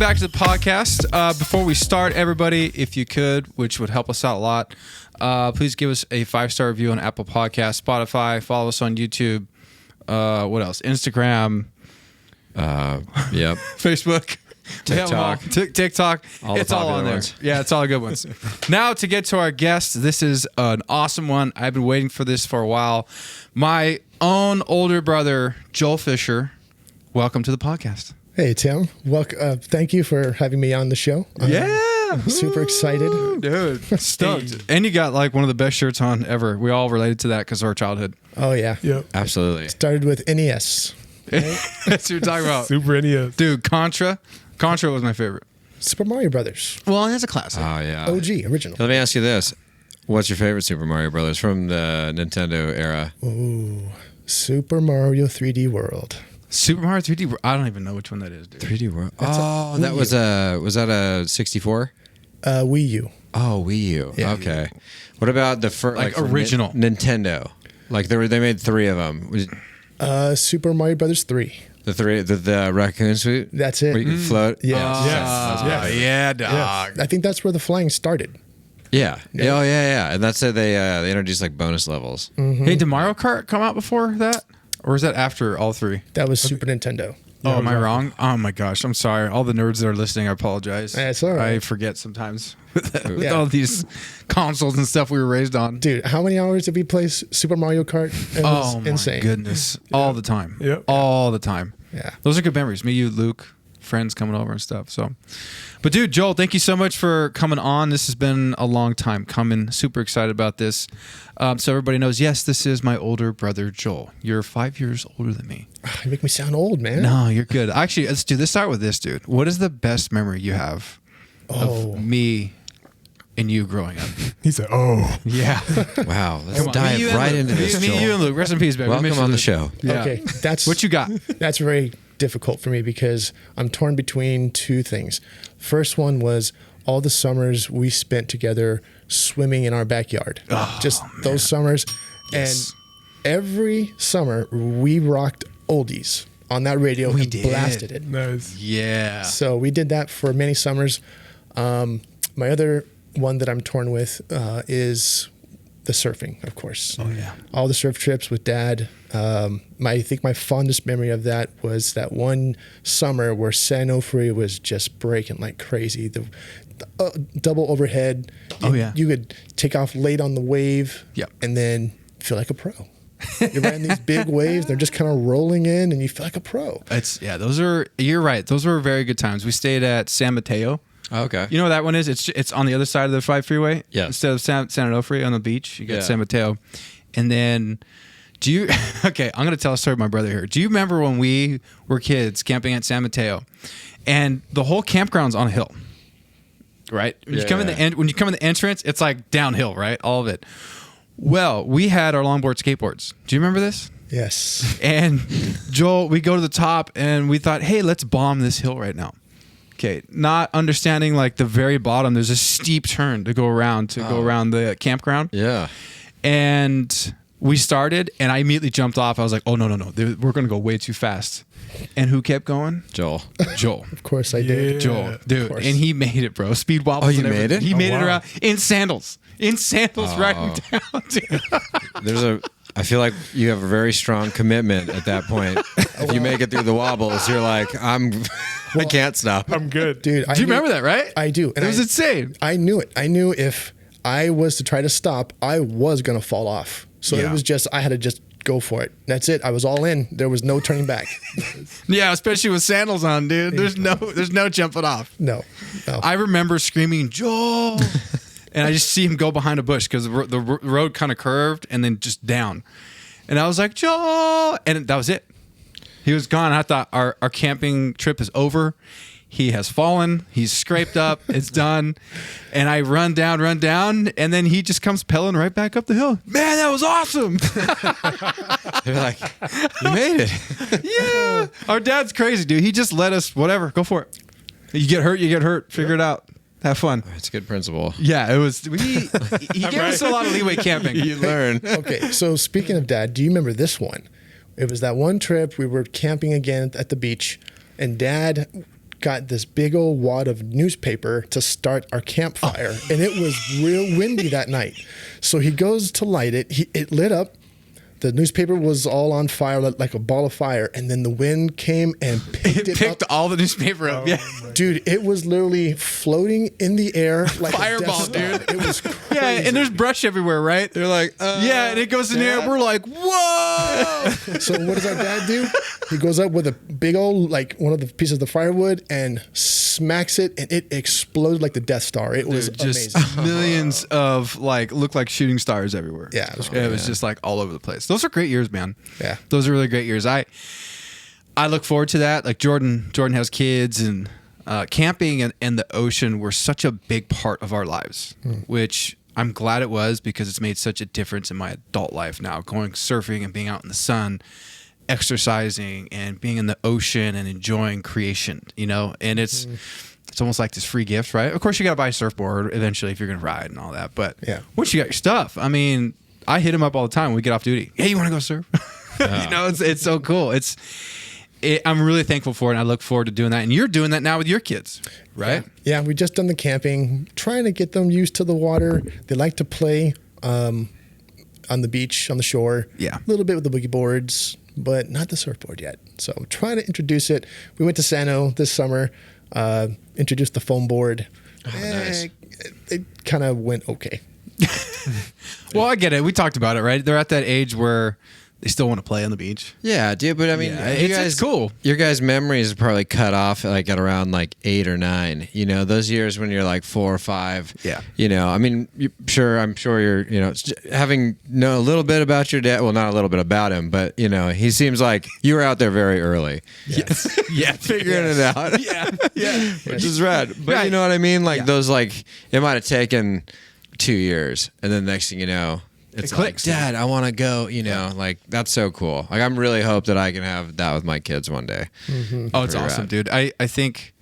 back to the podcast. Before we start, everybody, if you could, which would help us out a lot, please give us a 5-star review on Apple Podcasts, Spotify, follow us on YouTube. What else? Instagram. Yep. Facebook. TikTok. TikTok. It's all on there. Ones. Yeah, it's all the good ones. Now to get to our guest. This is an awesome one. I've been waiting for this for a while. My own older brother, Joel Fisher. Welcome to the podcast. Hey, Tim. Welcome. Thank you for having me on the show. I'm super excited. Dude, stoked. And you got like one of the best shirts on ever. We all related to that because of our childhood. Oh, yeah. Yep. Absolutely. Started with NES. Right? That's what you're talking about. Super NES. Dude, Contra. Contra was my favorite. Super Mario Brothers. Well, that's a classic. Oh, yeah. OG, original. Let me ask you this. What's your favorite Super Mario Brothers from the Nintendo era? Ooh, Super Mario 3D World. Super Mario 3D. I don't even know which one that is, dude. 3D World. That's That was that a 64? Wii U. Oh, Wii U. Yeah. Okay. What about the first Like original Nintendo? Like they made 3 of them. Super Mario Brothers 3. The raccoon suit. That's it. Where you can float. Yeah. Yes. Yeah, dog. I think that's where the flying started. Yeah. Oh, yeah. And that's it. They introduced like bonus levels. Hey, did Mario Kart come out before that? Or is that after all 3? That was Super Nintendo. Oh, am I wrong? Oh my gosh, I'm sorry. All the nerds that are listening, I apologize. That's all right. I forget sometimes with all these consoles and stuff we were raised on. Dude, how many hours did we play Super Mario Kart? It was insane. My goodness. All the time. Yep. All the time. Yeah. Those are good memories. Me, you, Luke, friends coming over and stuff. So, but dude, Joel, thank you so much for coming on. This has been a long time coming. Super excited about this. So everybody knows, yes, this is my older brother, Joel. You're 5 years older than me. You make me sound old, man. No, you're good. Actually, let's start with this, dude. What is the best memory you have of me and you growing up? He said, "Oh, Yeah. Wow. Let's Come on. dive Me, you, and right Luke. into this, Me, you, Joel. and Luke. Rest in peace, baby. Welcome on the show. Yeah. Okay, that's What you got? That's very difficult for me because I'm torn between 2 things. First one was all the summers we spent together swimming in our backyard. Just those summers. Yes. And every summer we rocked oldies on that radio and did. blasted it. nice." Yeah. So we did that for many summers. My other one that I'm torn with is the surfing, of course. Oh, yeah. All the surf trips with Dad. I think my fondest memory of that was that one summer where San Onofre was just breaking like crazy. The double overhead. Oh, yeah. You could take off late on the wave. Yep. And then feel like a pro. You're riding these big waves. They're just kind of rolling in, and you feel like a pro. You're right. Those were very good times. We stayed at San Mateo. Oh, okay. You know what that one is? It's on the other side of the 5 freeway. Yeah. Instead of San Onofre on the beach, you got Yeah. San Mateo. And then, okay, I'm going to tell a story of my brother here. Do you remember when we were kids camping at San Mateo and the whole campground's on a hill, right? When you come in the entrance, it's like downhill, right? All of it. Well, we had our longboard skateboards. Do you remember this? Yes. And Joel, we go to the top and we thought, hey, let's bomb this hill right now. Okay, not understanding like the very bottom, there's a steep turn to go around the campground. Yeah. And we started, and I immediately jumped off. I was like, oh, no. We're going to go way too fast. And who kept going? Joel. Joel. Of course I did. Yeah. Joel. Dude. course. And he made it, bro. Speed wobbles. Oh, you and everything. made it? He Oh, made it wow. around in sandals. Riding down, dude. I feel like you have a very strong commitment at that point. If you make it through the wobbles, you're like, I can't stop. I'm good, Dude, Do you remember that, right? I do. It was insane. I knew it. I knew if I was to try to stop, I was going to fall off. So Yeah. it was just, I had to just go for it. That's it. I was all in. There was no turning back. Yeah, especially with sandals on, dude. There's no jumping off. No. I remember screaming, Joel. And I just see him go behind a bush because the road kind of curved and then just down. And I was like, Joel. And that was it. He was gone. I thought our camping trip is over. He has fallen. He's scraped up. It's done. And I run down. And then he just comes pelling right back up the hill. Man, that was awesome. They're like, you made it. Yeah. Our dad's crazy, dude. He just let us, whatever, go for it. You get hurt. Figure it out. Have fun. It's a good principle. Yeah, it was. He gave us a lot of leeway camping. You learn. Okay. So speaking of Dad, do you remember this one? It was that one trip we were camping again at the beach, and Dad got this big old wad of newspaper to start our campfire, and it was real windy that night. So he goes to light it. It lit up. The newspaper was all on fire, like a ball of fire, and then the wind came and picked it up. all the newspaper up. Yeah, dude, it was literally floating in the air like fireball, a Death Star. dude. It was crazy. Yeah, and there's brush everywhere, right? They're like, yeah, and it goes in the air. We're like, whoa! So what does our dad do? He goes up with a big old, like one of the pieces of the firewood and smacks it, and it exploded like the Death Star. It was just amazing. millions of looked like shooting stars everywhere. Yeah, it was It was just like all over the place. Those are great years, man. Yeah, those are really great years. I look forward to that. Like Jordan has kids, and camping and the ocean were such a big part of our lives, which I'm glad it was, because it's made such a difference in my adult life now. Going surfing and being out in the sun, exercising and being in the ocean and enjoying creation, and it's almost like this free gift, right? Of course, you got to buy a surfboard eventually if you're going to ride and all that. But once you got your stuff, I mean, I hit him up all the time when we get off duty. Hey, you want to go surf? It's so cool. I'm really thankful for it, and I look forward to doing that. And you're doing that now with your kids, right? Yeah, we just done the camping, trying to get them used to the water. They like to play on the beach, on the shore. Yeah, a little bit with the boogie boards, but not the surfboard yet. So I'm trying to introduce it. We went to Sano this summer, introduced the foam board. Nice. It kind of went okay. Well, I get it. We talked about it, right? They're at that age where they still want to play on the beach. Yeah, dude. But I mean, it's cool. Your guys' memories are probably cut off like at around like 8 or 9. Those years when you're like 4 or 5. Yeah. I mean, I'm sure you're, having know a little bit about your dad. Well, not a little bit about him, but he seems like you were out there very early. Yes. Yeah. Figuring it out. Yeah. Which is rad. But you know what I mean? Like those, like it might have taken 2 years, and then the next thing you know, it's like, Dad, I want to go, like that's so cool. Like I'm really hope that I can have that with my kids one day. Mm-hmm. Oh, it's awesome, rad. Dude. I think,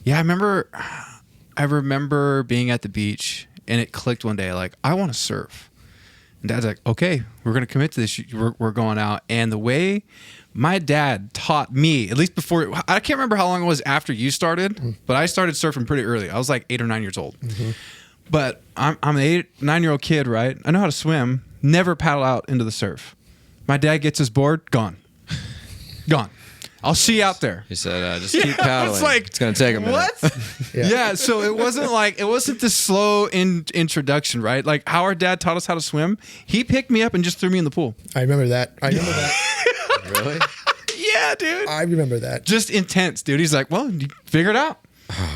I remember being at the beach, and it clicked one day, like, I want to surf. And Dad's like, okay, we're going to commit to this. We're going out. And the way my dad taught me, at least before, I can't remember how long it was after you started, but I started surfing pretty early. I was like 8 or 9 years old. Mm-hmm. But I'm an 8, 9-year-old kid, right? I know how to swim. Never paddle out into the surf. My dad gets his board, gone. I'll see you out there. He said, just keep paddling. It's going to take a minute. What? Yeah, so it wasn't this slow introduction, right? Like how our dad taught us how to swim. He picked me up and just threw me in the pool. I remember that. Really? Yeah, dude. I remember that. Just intense, dude. He's like, well, you figure it out.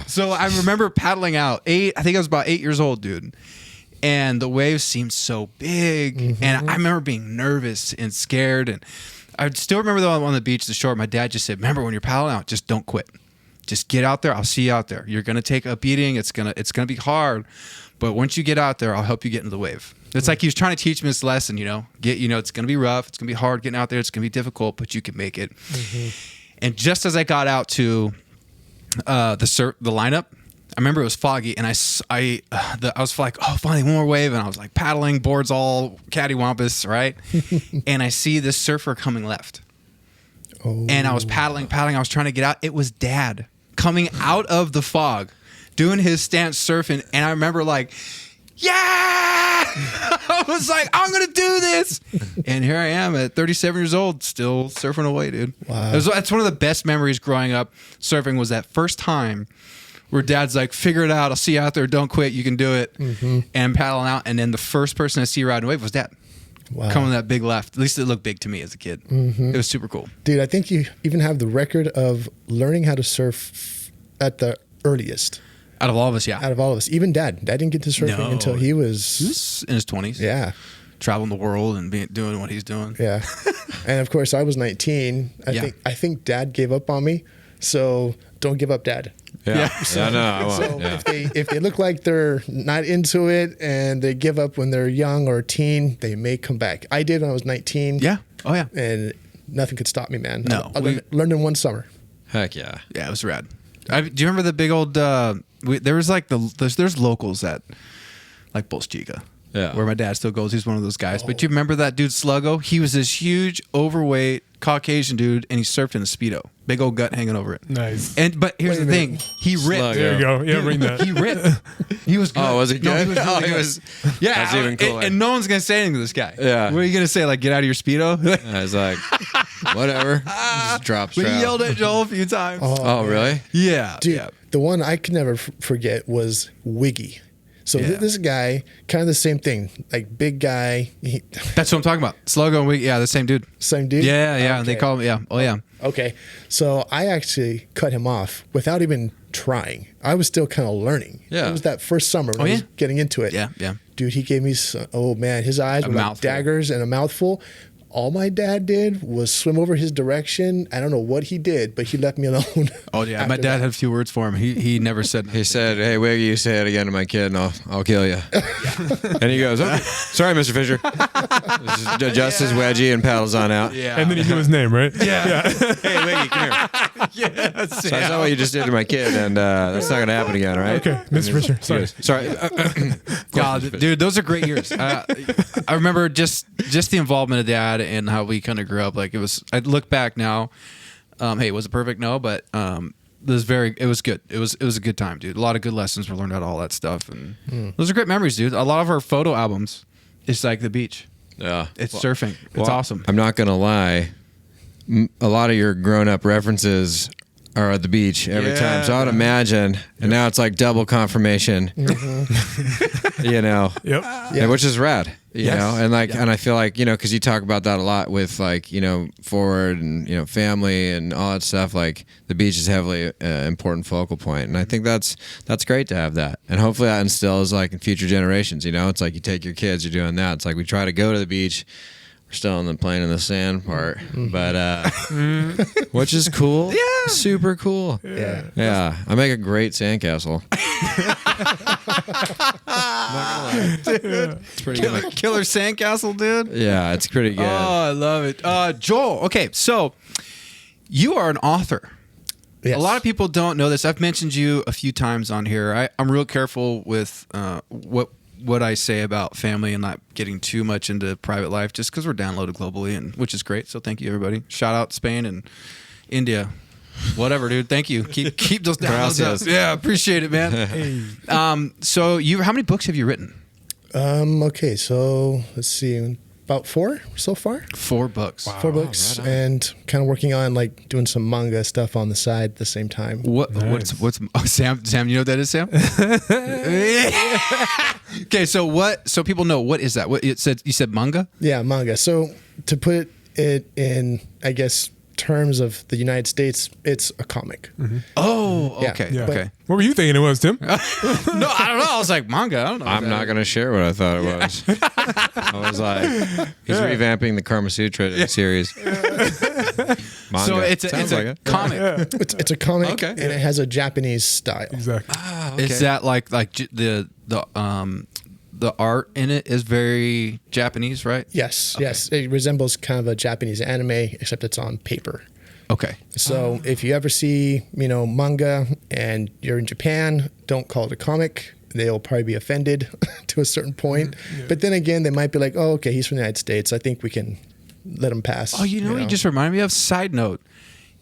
So I remember paddling out. I think I was about 8 years old, dude. And the waves seemed so big. Mm-hmm. And I remember being nervous and scared. And I still remember, though, on the beach, the shore, my dad just said, remember, when you're paddling out, just don't quit. Just get out there. I'll see you out there. You're going to take a beating. It's gonna be hard. But once you get out there, I'll help you get into the wave. It's like he was trying to teach me this lesson, it's going to be rough. It's going to be hard getting out there. It's going to be difficult, but you can make it. Mm-hmm. And just as I got out to the lineup, I remember it was foggy, and I was like, oh, finally one more wave, and I was like paddling, boards all cattywampus, right? And I see this surfer coming left, and I was paddling. I was trying to get out. It was Dad coming out of the fog, doing his stance surfing, and I remember like, yeah! I was like, I'm gonna do this, and here I am at 37 years old, still surfing away, dude. Wow, that's one of the best memories growing up surfing. Was that first time where Dad's like, figure it out, I'll see you out there, don't quit, you can do it. Mm-hmm. And I'm paddling out, and then the first person I see riding a wave was Dad. Wow. Coming that big left. At least it looked big to me as a kid. Mm-hmm. It was super cool. Dude, I think you even have the record of learning how to surf at the earliest. Out of all of us, yeah. Out of all of us. Even Dad. Dad didn't get to surfing until he was in his 20s. Yeah. Traveling the world and doing what he's doing. Yeah. And of course, I was 19. I think Dad gave up on me. So don't give up, Dad. Yeah. So, I won't. So if they look like they're not into it and they give up when they're young or a teen, they may come back. I did when I was 19. Yeah. Oh, yeah. And nothing could stop me, man. No. I learned in one summer. Heck yeah. Yeah, it was rad. Do you remember the big old... there was like there's locals at like Bolschiga, where my dad still goes. He's one of those guys. But you remember that dude Sluggo? He was this huge, overweight Caucasian dude, and he surfed in a Speedo. Big old gut hanging over it. Nice. But here's the thing. He ripped. Slug. There you go. Yeah, Dude, bring that. He ripped. He was good. Oh, was it good? No, he was really He good. was. Yeah. That's even cooler. And no one's going to say anything to this guy. Yeah. What are you going to say? Like, get out of your Speedo? I was like, whatever. Just drop We strap. yelled at Joel a few times. Oh, really? Yeah. Dude, Yeah. the one I could never forget was Wiggy. So Yeah. this guy, kind of the same thing, like big guy, That's what I'm talking about. Sluggo and Wiggy. Yeah, the same dude. same dude. Yeah, yeah. Okay. They call him. Yeah. Oh, yeah. Okay, so I actually cut him off without even trying. I was still kind of learning. Yeah. It was that first summer when I was yeah? getting into it. Yeah, yeah. Dude, he gave me, oh man, his eyes A were like mouthful. daggers and a mouthful. All my dad did was swim over his direction. I don't know what he did, but he left me alone. Oh, yeah. My after dad that. had a few words for him. He never said He said, "Hey, Wiggy, you say it again to my kid, and I'll kill you." And he goes, "Okay, sorry, Mr. Fisher." Just adjusts his wedgie and paddles on out. Yeah. And then he knew his name, right? Yeah. Hey, Wiggy, come here. Yes. So I saw what you just did to my kid, and that's not gonna happen again, all right? Okay, Mr. Fisher. Sorry. Sorry. God, dude, those are great years. I remember just the involvement of Dad and how we kind of grew up. Like it was. I look back now. Hey, was it perfect? No, but it was good. It was a good time, dude. A lot of good lessons were learned out of all that stuff, and those are great memories, dude. A lot of our photo albums, it's like the beach. Yeah. It's surfing. It's Well, awesome. I'm not gonna lie. A lot of your grown-up references are at the beach every time. So I would imagine, and now it's like double confirmation. You know, Yep. Yeah, which is rad. You Yes. know, and like, and I feel like, you know, because you talk about that a lot with like, you know, forward and, you know, family and all that stuff. Like the beach is heavily important focal point, and I think that's great to have that, and hopefully that instills like in future generations. You know, it's like you take your kids, you're doing that. It's like we try to go to the beach. We're still in the playing in the sand part, but which is cool. Yeah, super cool. Yeah. Yeah, I make a great sandcastle. It's pretty good. Killer sandcastle, dude. Yeah, it's pretty good. Oh, I love it. Joel, okay, so you are an author. Yes. A lot of people don't know this. I've mentioned you a few times on here. I'm real careful with what I say about family and not getting too much into private life, just because we're downloaded globally, and which is great. So thank you, everybody. Shout out Spain and India. Whatever, dude. Thank you. Keep those downloads up. Gracias. Yeah, appreciate it, man. So how many books have you written? Okay, so let's see, about 4 so far. 4 books. 4 books, and kind of working on like doing some manga stuff on the side at the same time. What's Sam? You know what that is, Sam? Okay, so people know what is that? What it said? You said manga? Yeah, manga. So to put it in, I guess, terms of the United States, it's a comic. Oh, Yeah. okay, Yeah. okay. What were you thinking it was, Tim? No, I don't know. I was like manga. I don't know. I'm not going to share what I thought it was. I was like, he's revamping the Karma Sutra series. Manga. So it's Sounds a like it. comic. It's a comic, Okay. and it has a Japanese style. Exactly. Is that like the art in it is very Japanese, right? Yes, yes. It resembles kind of a Japanese anime, except it's on paper. Okay. So if you ever see, manga and you're in Japan, don't call it a comic. They'll probably be offended to a certain point. Yeah. But then again, they might be like, oh, okay, he's from the United States. I think we can let him pass. Oh, you know what you just reminded me of? Side note.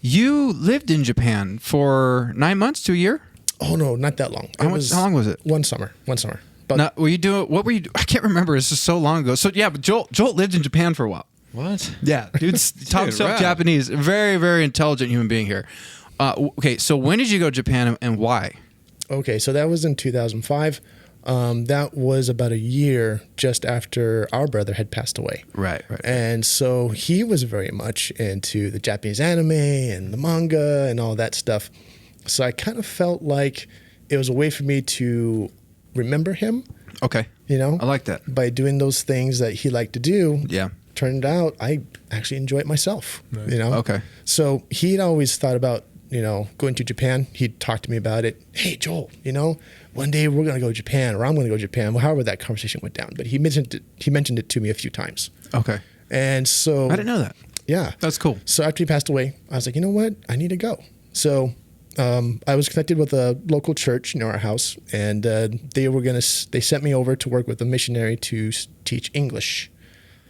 You lived in Japan for 9 months to a year? Oh, no, not that long. How long was it? One summer. But Now, what were you doing? I can't remember. This is so long ago. So, yeah, but Joel lived in Japan for a while. What? Yeah, dude's top Dude, shelf rad. Japanese. Very, very intelligent human being here. Okay, so when did you go to Japan and why? okay, so that was in 2005. That was about a year just after our brother had passed away. Right. And so he was very much into the Japanese anime and the manga and all that stuff. So I kind of felt like it was a way for me to remember him, Okay. I like that. by doing those things that he liked to do. Yeah. Turned out I actually enjoy it myself, Nice. Okay. So he'd always thought about, going to Japan. He'd talk to me about it. Hey, Joel, one day we're going to go to Japan, or I'm going to go to Japan. Well, however that conversation went down. But he mentioned it to me a few times. Okay. And so I didn't know that. Yeah. That's cool. So after he passed away, I was like, you know what? I need to go. So I was connected with a local church near our house, and they sent me over to work with a missionary to teach English.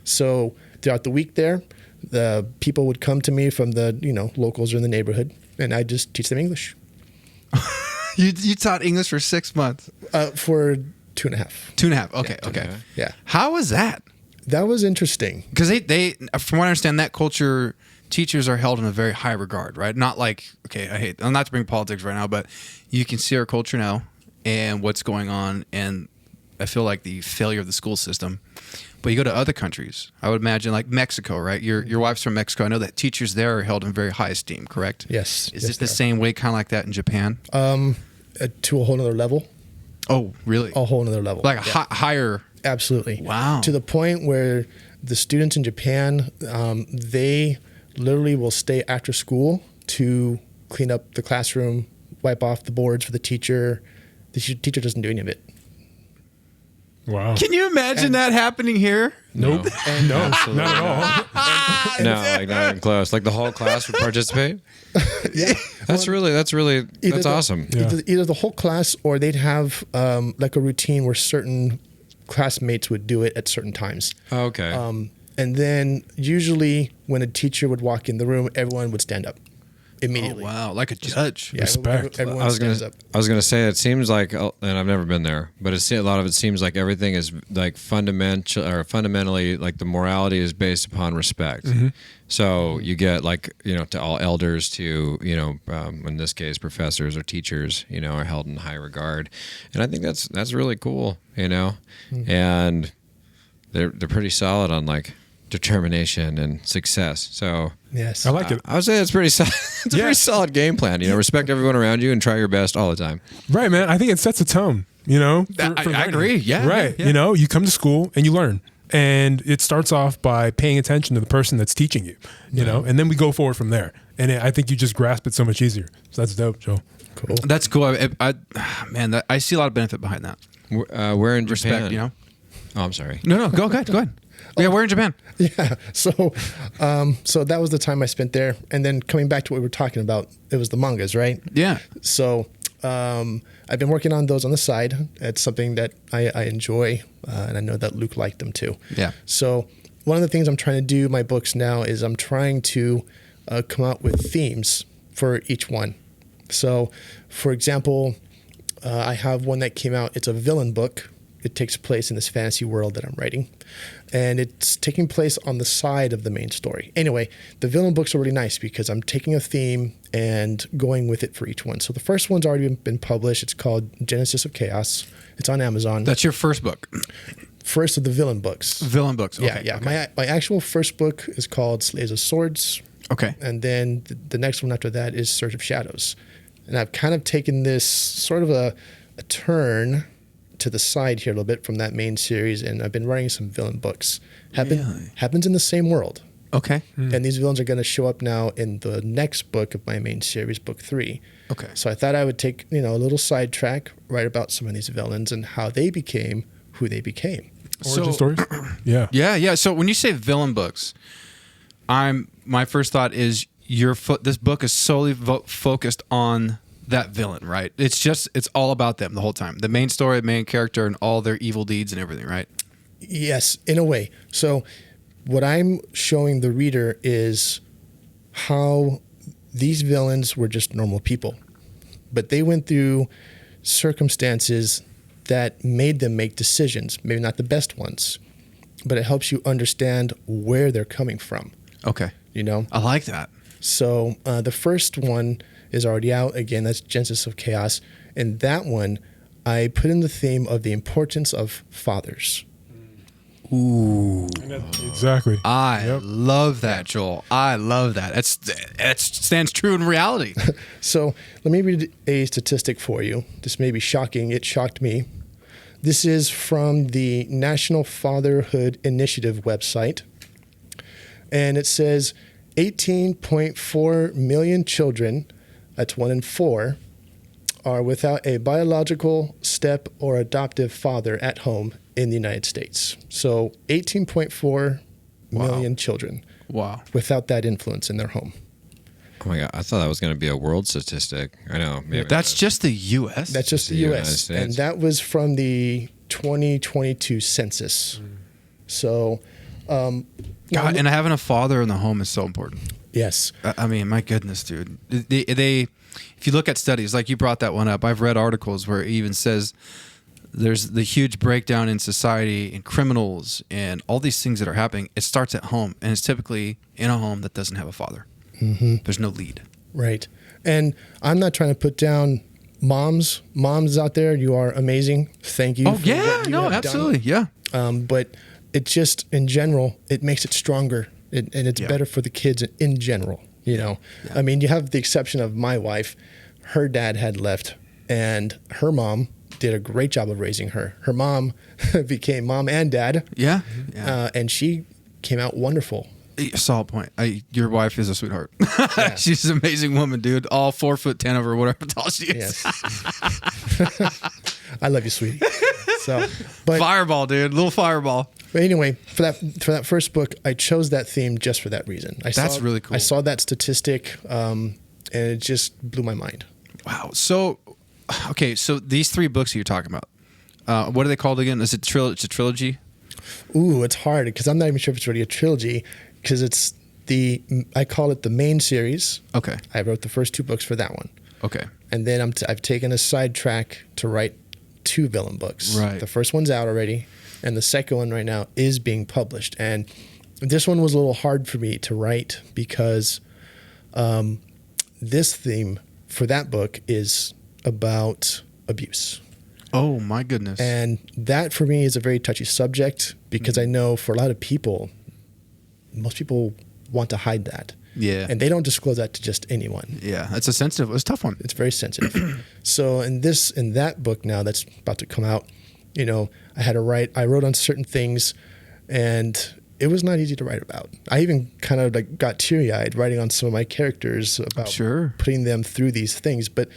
So throughout the week there, The people would come to me from the locals or in the neighborhood, and I just teach them English. You taught English for 6 months? For 2.5. 2.5. Okay. Yeah, okay. Yeah. How was that? That was interesting. Because they, from what I understand, that culture, teachers are held in a very high regard, right? Not like, I'm not to bring politics right now, but you can see our culture now and what's going on, and I feel like the failure of the school system. But you go to other countries, I would imagine like Mexico, right? Your wife's from Mexico. I know that teachers there are held in very high esteem, correct? Yes. Is it the same way, kind of like that in Japan? To a whole nother level. Oh, really? A whole nother level. Like a higher. Absolutely. Wow. To the point where the students in Japan, they literally will stay after school to clean up the classroom, wipe off the boards for the teacher. The teacher doesn't do any of it. Wow. Can you imagine that happening here? Nope. No, not at all. No, like not even close. Like the whole class would participate. Yeah. That's awesome. Yeah. Either the whole class, or they'd have like a routine where certain classmates would do it at certain times. Oh, okay. And then usually when a teacher would walk in the room, everyone would stand up immediately. Oh, wow. Like a judge. Yeah, Respect. Everyone I was stands up. gonna say it seems like, and I've never been there, but a lot of it seems like everything is like fundamentally like the morality is based upon respect. Mm-hmm. So you get like to all elders, to in this case professors or teachers, are held in high regard, and I think that's really cool, and they're pretty solid on like determination and success. So Yes. I like it. I would say it's pretty solid. It's a pretty solid game plan. Respect everyone around you and try your best all the time. Right, man. I think it sets a tone, for I learning. agree. Yeah. Right. Yeah. You come to school and you learn. And it starts off by paying attention to the person that's teaching you, and then we go forward from there. And I think you just grasp it so much easier. So that's dope, Joel. Cool. That's cool. I see a lot of benefit behind that. We're in Respect, Japan. Oh, I'm sorry. No, go ahead. Yeah, we're in Japan. Yeah. So that was the time I spent there. And then coming back to what we were talking about, it was the mangas, right? Yeah. So I've been working on those on the side. It's something that I enjoy, and I know that Luke liked them too. Yeah. So one of the things I'm trying to do in my books now is I'm trying to come out with themes for each one. So, for example, I have one that came out. It's a villain book. It takes place in this fantasy world that I'm writing, and it's taking place on the side of the main story. Anyway, the villain books are really nice because I'm taking a theme and going with it for each one. So the first one's already been published. It's called Genesis of Chaos. It's on Amazon. That's your first book. First of the villain books. Villain books. Okay. Yeah. Okay. My actual first book is called Slaves of Swords. Okay. And then the next one after that is Surge of Shadows. And I've kind of taken this sort of a turn to the side here a little bit from that main series, and I've been writing some villain books. Happens in the same world. Okay. And these villains are going to show up now in the next book of my main series, book 3. Okay. So I thought I would take, a little sidetrack, write about some of these villains and how they became who they became. Origin stories? Yeah. Yeah. So when you say villain books, my first thought is this book is solely focused on that villain, right? It's all about them the whole time. The main story, the main character, and all their evil deeds and everything, right? Yes, in a way. So what I'm showing the reader is how these villains were just normal people, but they went through circumstances that made them make decisions, maybe not the best ones, but it helps you understand where they're coming from. Okay. I like that. So the first one is already out. Again, that's Genesis of Chaos. And that one, I put in the theme of the importance of fathers. Ooh. Exactly. I love that, Joel. I love that. That stands true in reality. So let me read a statistic for you. This may be shocking. It shocked me. This is from the National Fatherhood Initiative website. And it says 18.4 million children, that's 1 in 4, are without a biological step or adoptive father at home in the United States. So 18.4 million children without that influence in their home. Oh my God, I thought that was going to be a world statistic. I know. Maybe That's just the U.S.? That's just the U.S. And that was from the 2022 census. So God, and having a father in the home is so important. Yes. I mean, my goodness, dude. They if you look at studies, like you brought that one up, I've read articles where it even says there's the huge breakdown in society and criminals and all these things that are happening. It starts at home, and it's typically in a home that doesn't have a father. Mm-hmm. There's no lead. Right. And I'm not trying to put down moms out there. You are amazing. Thank you. Oh, yeah. No, absolutely. Done. Yeah. But it just, in general, it makes it stronger, and it's better for the kids in general. You know, I mean, you have the exception of my wife. Her dad had left, and her mom did a great job of raising her. Her mom became mom and dad. Yeah. And she came out wonderful. Solid point. Your wife is a sweetheart. Yeah. She's an amazing woman, dude. All 4'10" of her, whatever tall she is. Yes. I love you, sweetie. So, fireball, dude. Little fireball. But anyway, for that first book, I chose that theme just for that reason. That's really cool. I saw that statistic, and it just blew my mind. Wow. So, okay. So these 3 books that you're talking about, what are they called again? Is it it's a trilogy? Ooh, it's hard because I'm not even sure if it's really a trilogy because I call it the main series. Okay. I wrote the first 2 books for that one. Okay. And then I've taken a sidetrack to write 2 villain books. Right. The first one's out already, and the second one right now is being published. And this one was a little hard for me to write because this theme for that book is about abuse. Oh, my goodness. And that for me is a very touchy subject because I know for a lot of people, most people want to hide that. Yeah. And they don't disclose that to just anyone. Yeah. It's a tough one. It's very sensitive. So in that book now that's about to come out, you know, I wrote on certain things, and it was not easy to write about. I even kind of like got teary-eyed writing on some of my characters about putting them through these things. But,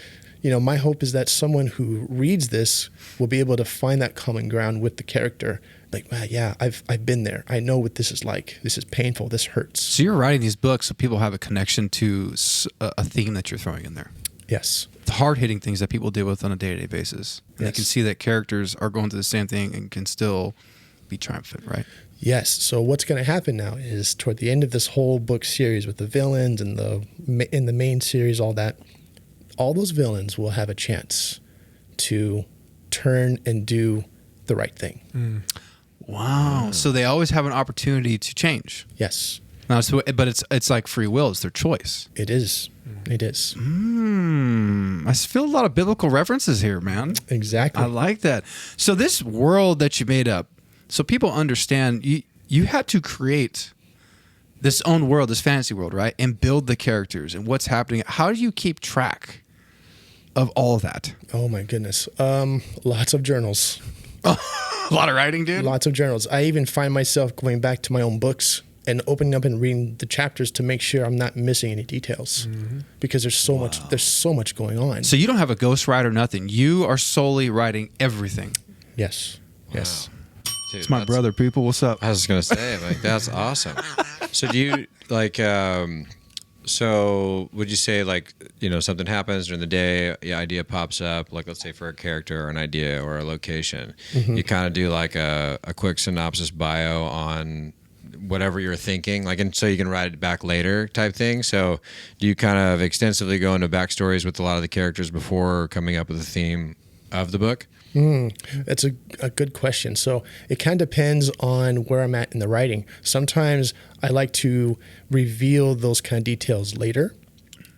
you know, my hope is that someone who reads this will be able to find that common ground with the character. Like, man, yeah, I've been there. I know what this is like. This is painful. This hurts. So you're writing these books so people have a connection to a theme that you're throwing in there. Yes. The hard-hitting things that people deal with on a day-to-day basis. And they can see that characters are going through the same thing and can still be triumphant, right? Yes. So what's going to happen now is toward the end of this whole book series with the villains and in the main series, all those villains will have a chance to turn and do the right thing. Mm. Wow. So they always have an opportunity to change. Yes. Now, but it's like free will. It's their choice. It is. It is. I feel a lot of biblical references here, man. Exactly. I like that. So this world that you made up, so people understand you had to create this own world, this fantasy world, right? And build the characters and what's happening. How do you keep track of all of that? Oh, my goodness. Lots of journals. A lot of writing, dude? Lots of journals. I even find myself going back to my own books and opening up and reading the chapters to make sure I'm not missing any details because there's so much going on. So you don't have a ghostwriter, nothing. You are solely writing everything. Yes. Wow. Yes. Dude, it's my brother, people. What's up? I was going to say, like, that's awesome. So do you, like, so would you say, like, you know, something happens during the day, the idea pops up, like, let's say for a character or an idea or a location, you kind of do, like, a quick synopsis bio on whatever you're thinking, like, and so you can write it back later type thing. So do you kind of extensively go into backstories with a lot of the characters before coming up with the theme of the book? That's a good question. So it kind of depends on where I'm at in the writing. Sometimes I like to reveal those kind of details later.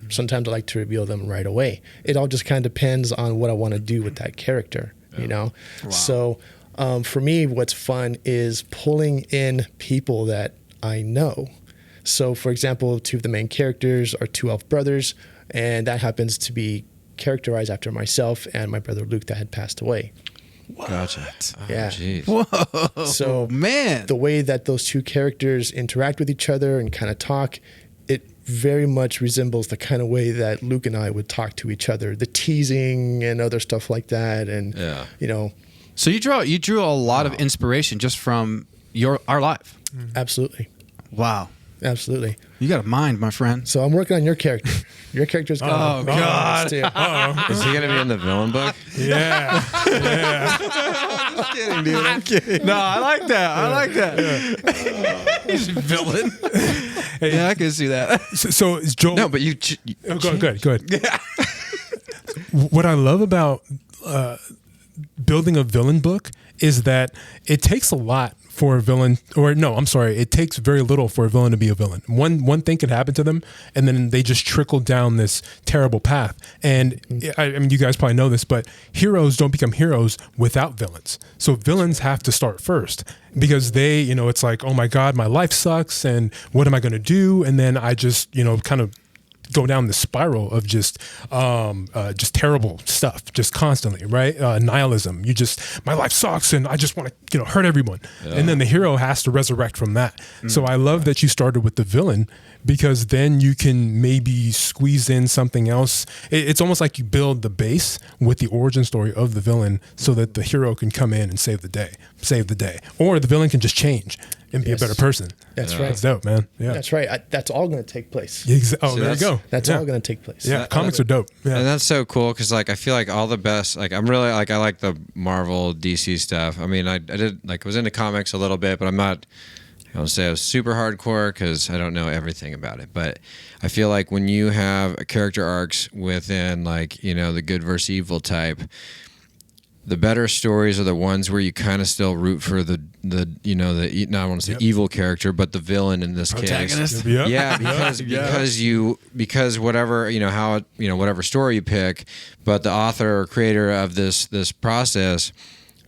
Sometimes I like to reveal them right away. It all just kind of depends on what I want to do with that character, you know? Wow. So for me, what's fun is pulling in people that I know. So for example, 2 of the main characters are 2 elf brothers, and that happens to be characterized after myself and my brother Luke that had passed away. What? Gotcha. Yeah. Geez. Whoa. So man, the way that those 2 characters interact with each other and kind of talk, it very much resembles the kind of way that Luke and I would talk to each other, the teasing and other stuff like that. And, you know. So you drew a lot of inspiration just from our life. Absolutely. Wow. Absolutely. You got a mind, my friend. So I'm working on your character. Your character's going Oh, God. too. Is he gonna be in the villain book? Yeah. Yeah. I'm just kidding, dude. I'm kidding. No, I like that. I like that. He's a villain. Yeah, I can see that. So is Joel? No, but you Oh, go ahead. Yeah. What I love about building a villain book is that it takes a lot for a villain, or no, I'm sorry, it takes very little for a villain to be a villain. One thing could happen to them, and then they just trickle down this terrible path. And I mean, you guys probably know this, but heroes don't become heroes without villains. So villains have to start first because they, it's like, oh my God, my life sucks, and what am I going to do? And then I just, kind of go down the spiral of just terrible stuff, just constantly, right? Nihilism. My life sucks, and I just want to, hurt everyone. Yeah. And then the hero has to resurrect from that. So I love that you started with the villain, because then you can maybe squeeze in something else. It's almost like you build the base with the origin story of the villain, so that the hero can come in and save the day, or the villain can just change and be a better person. That's right. That's dope, man. Yeah, that's right. That's all going to take place. There you go. That's all going to take place. Yeah, comics are dope. Yeah. And that's so cool because, I feel like all the best. I'm really I like the Marvel, DC stuff. I mean, I did I was into comics a little bit, but I'm not. I don't say I was super hardcore because I don't know everything about it. But I feel like when you have character arcs within the good versus evil type, the better stories are the ones where you kind of still root for the not I want to say evil character, but the villain in this protagonist. case. Yep. Yeah, because whatever whatever story you pick, but the author or creator of this process,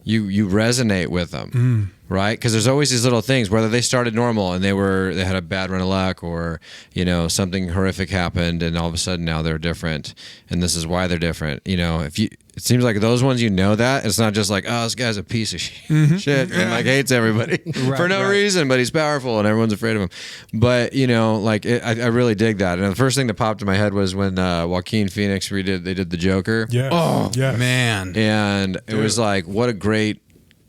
you resonate with them. Right, because there's always these little things. Whether they started normal and they had a bad run of luck, or something horrific happened, and all of a sudden now they're different, and this is why they're different. It seems like those ones that it's not just like, oh, this guy's a piece of shit and hates everybody for no reason, but he's powerful and everyone's afraid of him. But I really dig that. And the first thing that popped in my head was when Joaquin Phoenix they did the Joker. Yeah. Oh yeah. Man. And it was like, what a great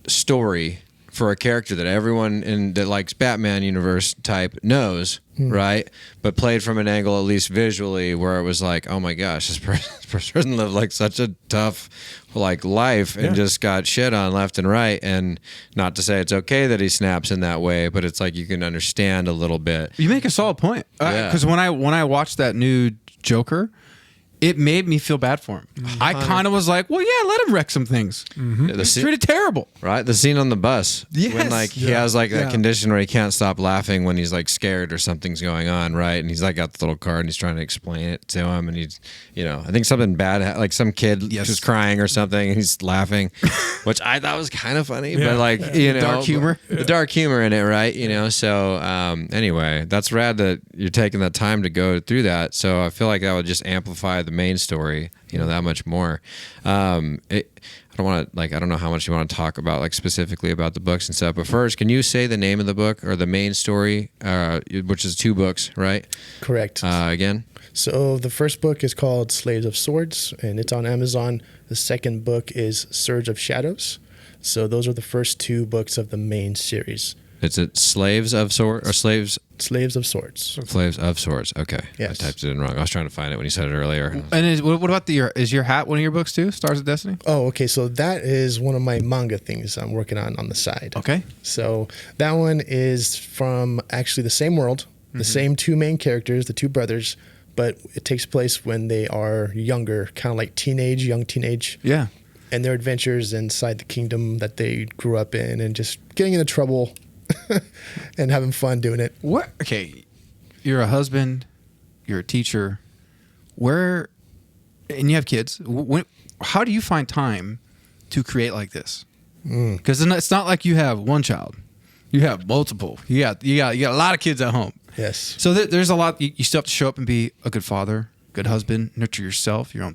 story for a character that everyone that likes Batman universe type knows, right? But played from an angle, at least visually, where it was like, oh my gosh, this person lived such a tough life and just got shit on left and right. And not to say it's okay that he snaps in that way, but it's like you can understand a little bit. You make a solid point. Because when I watched that new Joker, it made me feel bad for him. I kind of was like, well, yeah, let him wreck some things. He's treated terrible. Right? The scene on the bus. Yes. When he has that condition where he can't stop laughing when he's scared or something's going on, right? And he's got the little card and he's trying to explain it to him, and he's, I think something bad, some kid just crying or something, and he's laughing, which I thought was kind of funny, but dark humor. The dark humor in it, right? So anyway, that's rad that you're taking that time to go through that. So I feel like that would just amplify the main story, that much more. I don't want to I don't know how much you want to talk about specifically about the books and stuff, but first, can you say the name of the book or the main story, which is 2 books, right? Correct. Again? So the first book is called Slaves of Swords, and it's on Amazon. The second book is Surge of Shadows. So those are the first 2 books of the main series. Is it Slaves of Swords or Slaves? Slaves of Swords. Slaves of Swords. Okay. Yes. I typed it in wrong. I was trying to find it when you said it earlier. And what about is your hat one of your books too? Stars of Destiny? Oh, okay. So that is one of my manga things I'm working on the side. Okay. So that one is from actually the same world, the same 2 main characters, the 2 brothers, but it takes place when they are younger, kind of like young teenage. Yeah. And their adventures inside the kingdom that they grew up in, and just getting into trouble and having fun doing it. What? Okay, you're a husband, you're a teacher. And you have kids. How do you find time to create like this? Because it's not like you have one child; you have multiple. You got a lot of kids at home. Yes. So there's a lot. You still have to show up and be a good father, good husband, nurture yourself, your own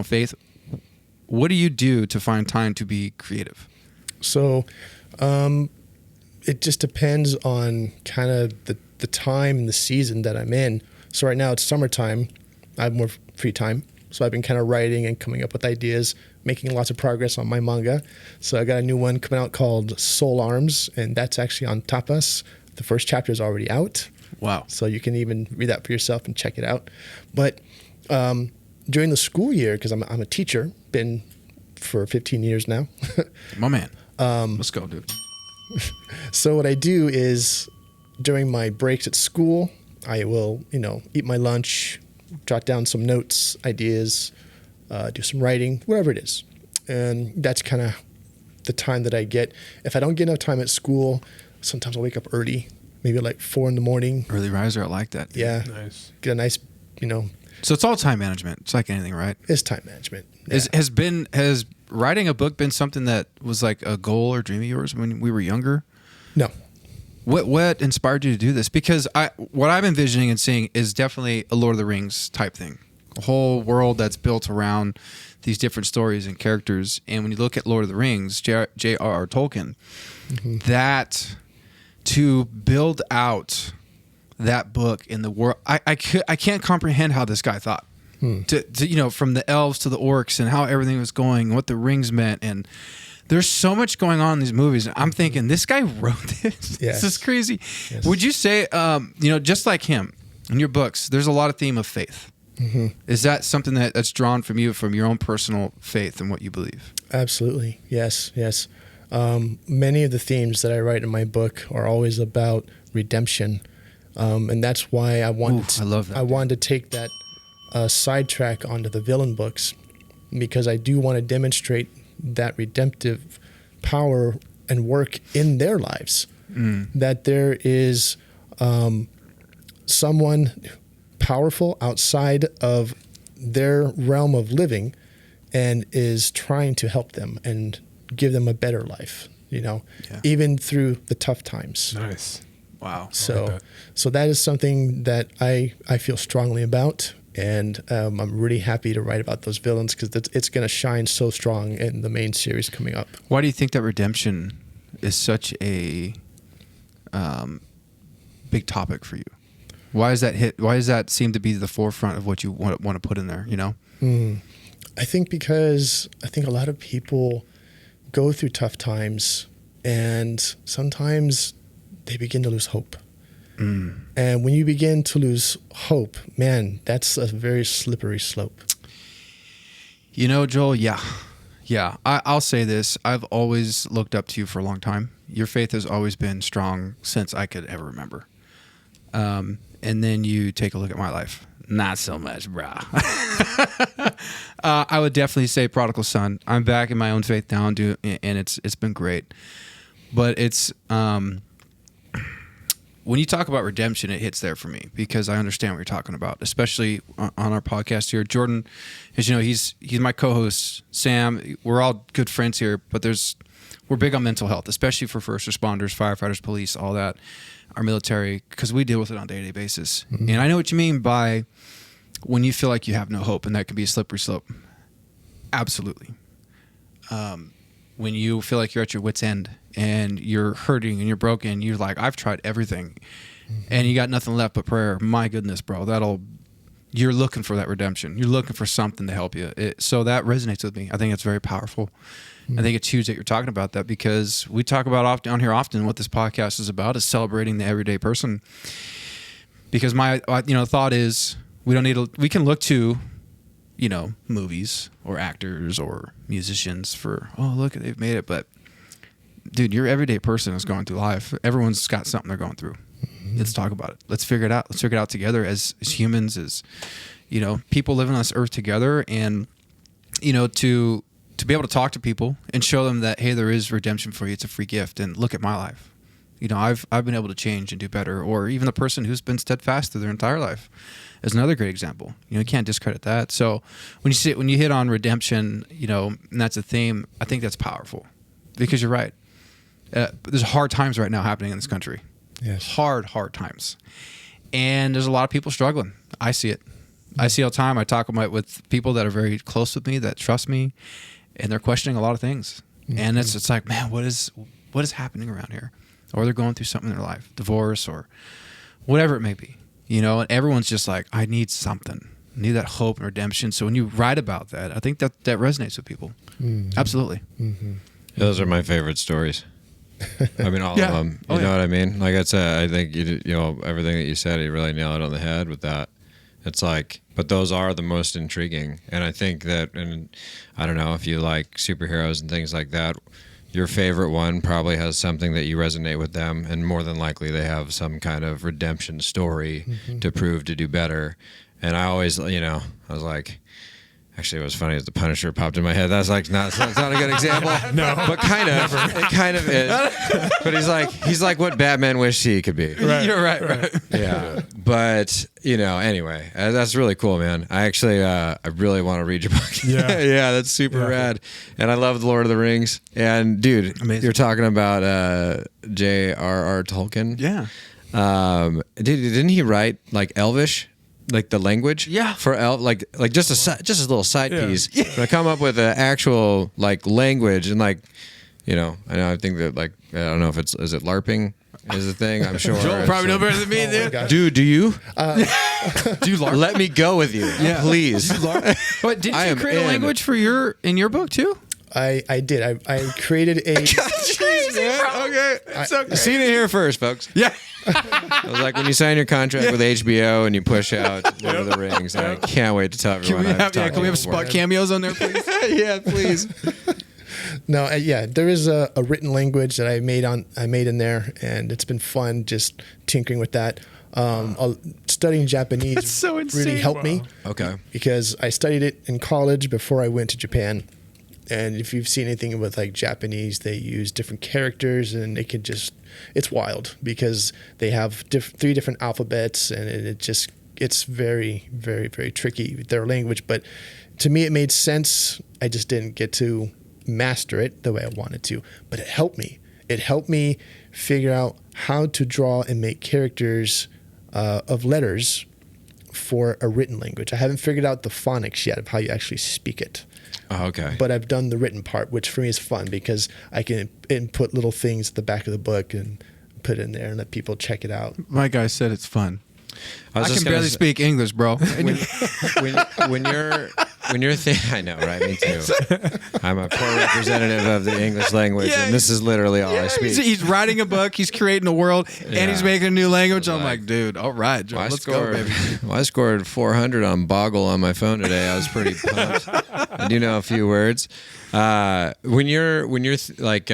faith. What do you do to find time to be creative? So, it just depends on kind of the time and the season that I'm in. So right now it's summertime. I have more free time. So I've been kind of writing and coming up with ideas, making lots of progress on my manga. So I got a new one coming out called Soul Arms, and that's actually on Tapas. The first chapter is already out. Wow. So you can even read that for yourself and check it out. But during the school year, because I'm a teacher, been for 15 years now. My man. Let's go, dude. So what I do is during my breaks at school, I will, eat my lunch, jot down some notes, ideas, do some writing, whatever it is. And that's kind of the time that I get. If I don't get enough time at school, sometimes I'll wake up early, maybe like 4 a.m. Early riser, I like that. Dude. Yeah. Nice. Get a nice, So it's all time management. It's like anything, right? It's time management. Yeah. Has writing a book been something that was like a goal or dream of yours when we were younger? No. What inspired you to do this? Because what I'm envisioning and seeing is definitely a Lord of the Rings type thing. A whole world that's built around these different stories and characters. And when you look at Lord of the Rings, J.R.R. Tolkien, that to build out that book in the world, I can't comprehend how this guy thought. To from the elves to the orcs and how everything was going, what the rings meant, and there's so much going on in these movies. I'm thinking this guy wrote this. Yes. This is crazy. Yes. Would you say, just like him in your books, there's a lot of theme of faith. Is that something that's drawn from you, from your own personal faith and what you believe? Absolutely. Yes. Many of the themes that I write in my book are always about redemption, and that's why I wanted. I love that. I wanted to take that sidetrack onto the villain books, because I do want to demonstrate that redemptive power and work in their lives. That there is someone powerful outside of their realm of living and is trying to help them and give them a better life, even through the tough times. Nice. Wow. So that is something that I feel strongly about. And I'm really happy to write about those villains, because it's going to shine so strong in the main series coming up. Why do you think that redemption is such a big topic for you? Why does that seem to be the forefront of what you want to put in there? I think because a lot of people go through tough times, and sometimes they begin to lose hope. And when you begin to lose hope, man, that's a very slippery slope. Joel, yeah. I'll say this. I've always looked up to you for a long time. Your faith has always been strong since I could ever remember. And then you take a look at my life. Not so much, brah. I would definitely say prodigal son. I'm back in my own faith now, and it's been great. But it's... when you talk about redemption, it hits there for me, because I understand what you're talking about, especially on our podcast here. Jordan, as you know, he's my co-host. Sam, we're all good friends here, but we're big on mental health, especially for first responders, firefighters, police, all that, our military, because we deal with it on a day-to-day basis. And I know what you mean by when you feel like you have no hope, and that can be a slippery slope. Absolutely. When you feel like you're at your wit's end and you're hurting and you're broken, you're like, I've tried everything, and you got nothing left but prayer. My goodness, bro, you're looking for that redemption. You're looking for something to help you. So that resonates with me. I think it's very powerful. I think it's huge that you're talking about that, because we talk about down here often what this podcast is about is celebrating the everyday person. Because my thought is we can look to movies or actors or musicians for, look, they've made it. But dude, your everyday person is going through life. Everyone's got something they're going through. Let's talk about it. Let's figure it out. Let's figure it out together as humans, as people living on this earth together. And to be able to talk to people and show them that, hey, there is redemption for you. It's a free gift. And look at my life. I've been able to change and do better. Or even the person who's been steadfast through their entire life is another great example. You can't discredit that. So when you hit on redemption, and that's a theme, I think that's powerful, because you're right. There's hard times right now happening in this country. Yes. Hard times. And there's a lot of people struggling. I see it. I see all the time. I talk with people that are very close with me, that trust me, and they're questioning a lot of things. And it's like, man, what is happening around here? Or they're going through something in their life, divorce or whatever it may be, and everyone's just like, I need something. I need that hope and redemption. So when you write about that, I think that resonates with people. Absolutely. Those are my favorite stories. I mean, all of them. You know what I mean? Like I think you know everything that you said. You really nailed it on the head with that. It's like, but those are the most intriguing, and I think that, and I don't know if you like superheroes and things like that. Your favorite one probably has something that you resonate with them, and more than likely they have some kind of redemption story to prove to do better. And I always, you know, I was like, actually, it was funny as the Punisher popped in my head. That's like not a good example. No, but kind of, it kind of is. But he's like what Batman wished he could be. Right. You're right. Yeah. But you know, anyway, that's really cool, man. I actually, I really want to read your book. Yeah, yeah, that's super rad. And I love the Lord of the Rings. And dude, you're talking about J.R.R. Tolkien. Yeah. Didn't he write like Elvish? Like the language, for like just a little side piece. But I come up with an actual like language and like, you know, I think that like I don't know if is it LARPing is the thing. I'm sure Joel probably know better than me, dude. Do you? Do you LARP? Let me go with you, please. But didn't you create a language for in your book too? I did. I created a. Okay, seen it here first, folks. Yeah. I was like, when you sign your contract with HBO and you push out Lord of the Rings, I can't wait to tell everyone. Can we have spot cameos on there, please? Yeah, please. No, there is a written language that I made in there, and it's been fun just tinkering with that. Studying Japanese really helped me. Okay. Because I studied it in college before I went to Japan. And if you've seen anything with like Japanese, they use different characters, and it could it's wild because they have 3 different alphabets, and it's very, very, very tricky with their language. But to me, it made sense. I just didn't get to master it the way I wanted to, but it helped me. It helped me figure out how to draw and make characters of letters for a written language. I haven't figured out the phonics yet of how you actually speak it. Oh, okay. But I've done the written part, which for me is fun because I can input little things at the back of the book and put it in there and let people check it out. My guy said it's fun. I can barely speak English, bro. when you're I know, right? Me too. I'm a poor representative of the English language, and this is literally all I speak. He's writing a book, he's creating a world, and he's making a new language. I'm like, dude, all right, Joe, let's go, baby. Well, I scored 400 on Boggle on my phone today. I was pretty pumped. I do know a few words. When you're like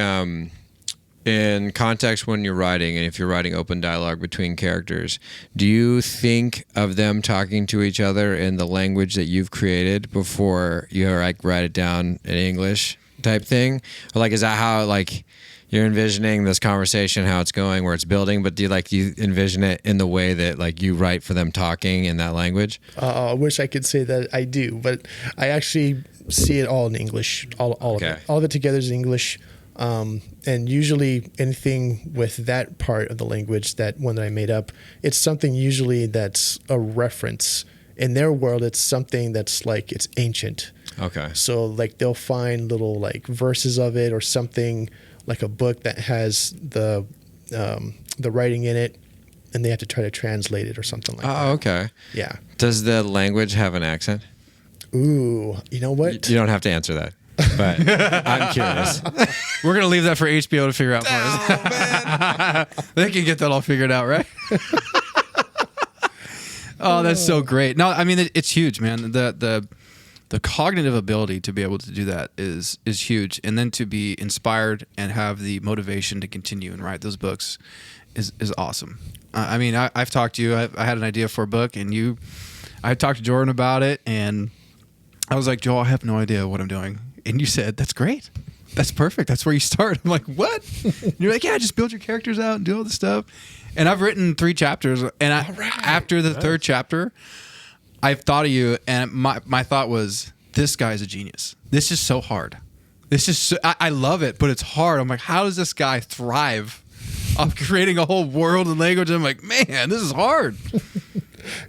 in context when you're writing, and if you're writing open dialogue between characters, do you think of them talking to each other in the language that you've created before you like write it down in English type thing? Or like, is that how like you're envisioning this conversation, how it's going, where it's building, but do you envision it in the way that like you write for them talking in that language? I wish I could say that I do, but I actually see it all in English, all of it. All of it together is English. And usually anything with that part of the language, that one that I made up, it's something usually that's a reference. In their world, it's something that's like, it's ancient. Okay. So like they'll find little like verses of it or something like a book that has the writing in it, and they have to try to translate it or something like that. Oh, okay. Yeah. Does the language have an accent? Ooh, you know what? You don't have to answer that. But I'm curious. We're going to leave that for HBO to figure out for us. Man. They can get that all figured out, right? Oh, that's so great. No, I mean, it's huge, man. The cognitive ability to be able to do that is huge. And then to be inspired and have the motivation to continue and write those books is awesome. I mean, I've talked to you. I had an idea for a book, and I talked to Jordan about it, and I was like, Joel, I have no idea what I'm doing. And you said, that's great. That's perfect. That's where you start. I'm like, what? And you're like, yeah, just build your characters out and do all this stuff. And I've written 3 chapters. And after the 3rd chapter, I've thought of you. And my thought was, this guy's a genius. This is so hard. This is I love it, but it's hard. I'm like, how does this guy thrive on creating a whole world and language? And I'm like, man, this is hard.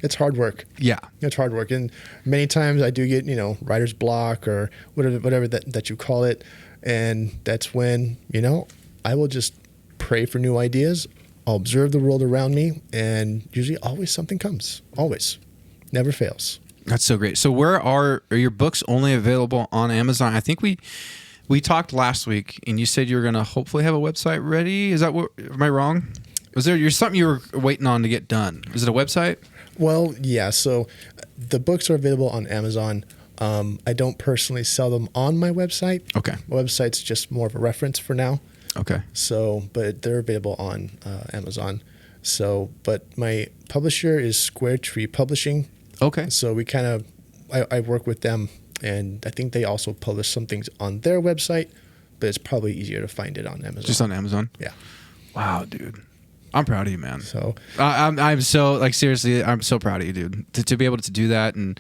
It's hard work. Yeah. It's hard work. And many times I do get, writer's block or whatever that you call it. And that's when, I will just pray for new ideas. I'll observe the world around me, and usually always something comes. Always. Never fails. That's so great. So where are your books only available on Amazon? I think we We talked last week, and you said you were going to hopefully have a website ready. Is that what? Am I wrong? Was there something you were waiting on to get done? Is it a website? Well, yeah. So the books are available on Amazon. I don't personally sell them on my website. Okay. My website's just more of a reference for now. Okay. So, but they're available on Amazon. So, but my publisher is Square Tree Publishing. Okay. So we kind of, I work with them, and I think they also publish some things on their website, but it's probably easier to find it on Amazon. Just on Amazon? Yeah. Wow, dude. I'm proud of you, man. So I'm so, like, seriously, I'm so proud of you, dude. To be able to do that. And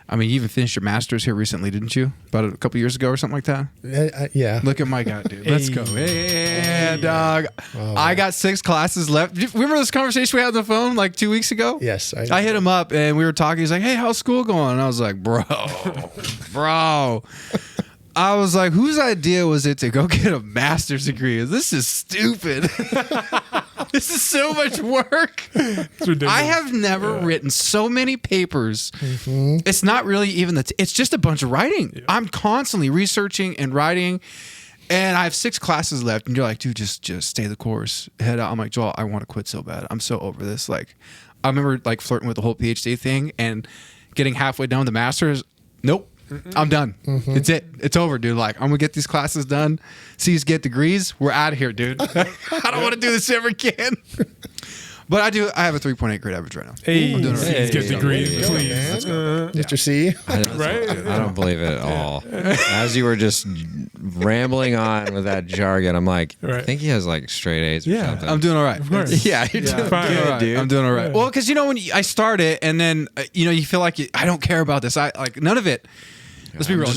I mean, you even finished your master's here recently, didn't you? About a couple years ago or something like that? yeah. Look at my guy, dude. Let's go. Yeah, dog. Oh, I got 6 classes left. Remember this conversation we had on the phone like 2 weeks ago? Yes. I hit him up and we were talking. He's like, hey, how's school going? And I was like, bro. I was like, whose idea was it to go get a master's degree? This is stupid. This is so much work. I have never written so many papers. Mm-hmm. It's not really even it's just a bunch of writing. Yeah. I'm constantly researching and writing, and I have 6 classes left. And you're like, dude, just stay the course, head out. I'm like, Joel, I want to quit so bad. I'm so over this. Like, I remember like flirting with the whole PhD thing and getting halfway down the master's. Nope. I'm done. Mm-hmm. It's it. It's over, dude. Like, I'm gonna get these classes done. See us get degrees. We're out of here, dude. I don't want to do this ever again. But I have a 3.8 grade average right now. Hey, I'm doing get degrees, please. Mr. C. I don't believe it at all. As you were just rambling on with that jargon, I'm like, I think he has like straight A's or something. I'm doing all right. Of course. Yeah, you're doing good, dude. I'm doing all right. Well, because when I start it and then you feel like I don't care about this. I like none of it. Let's be real.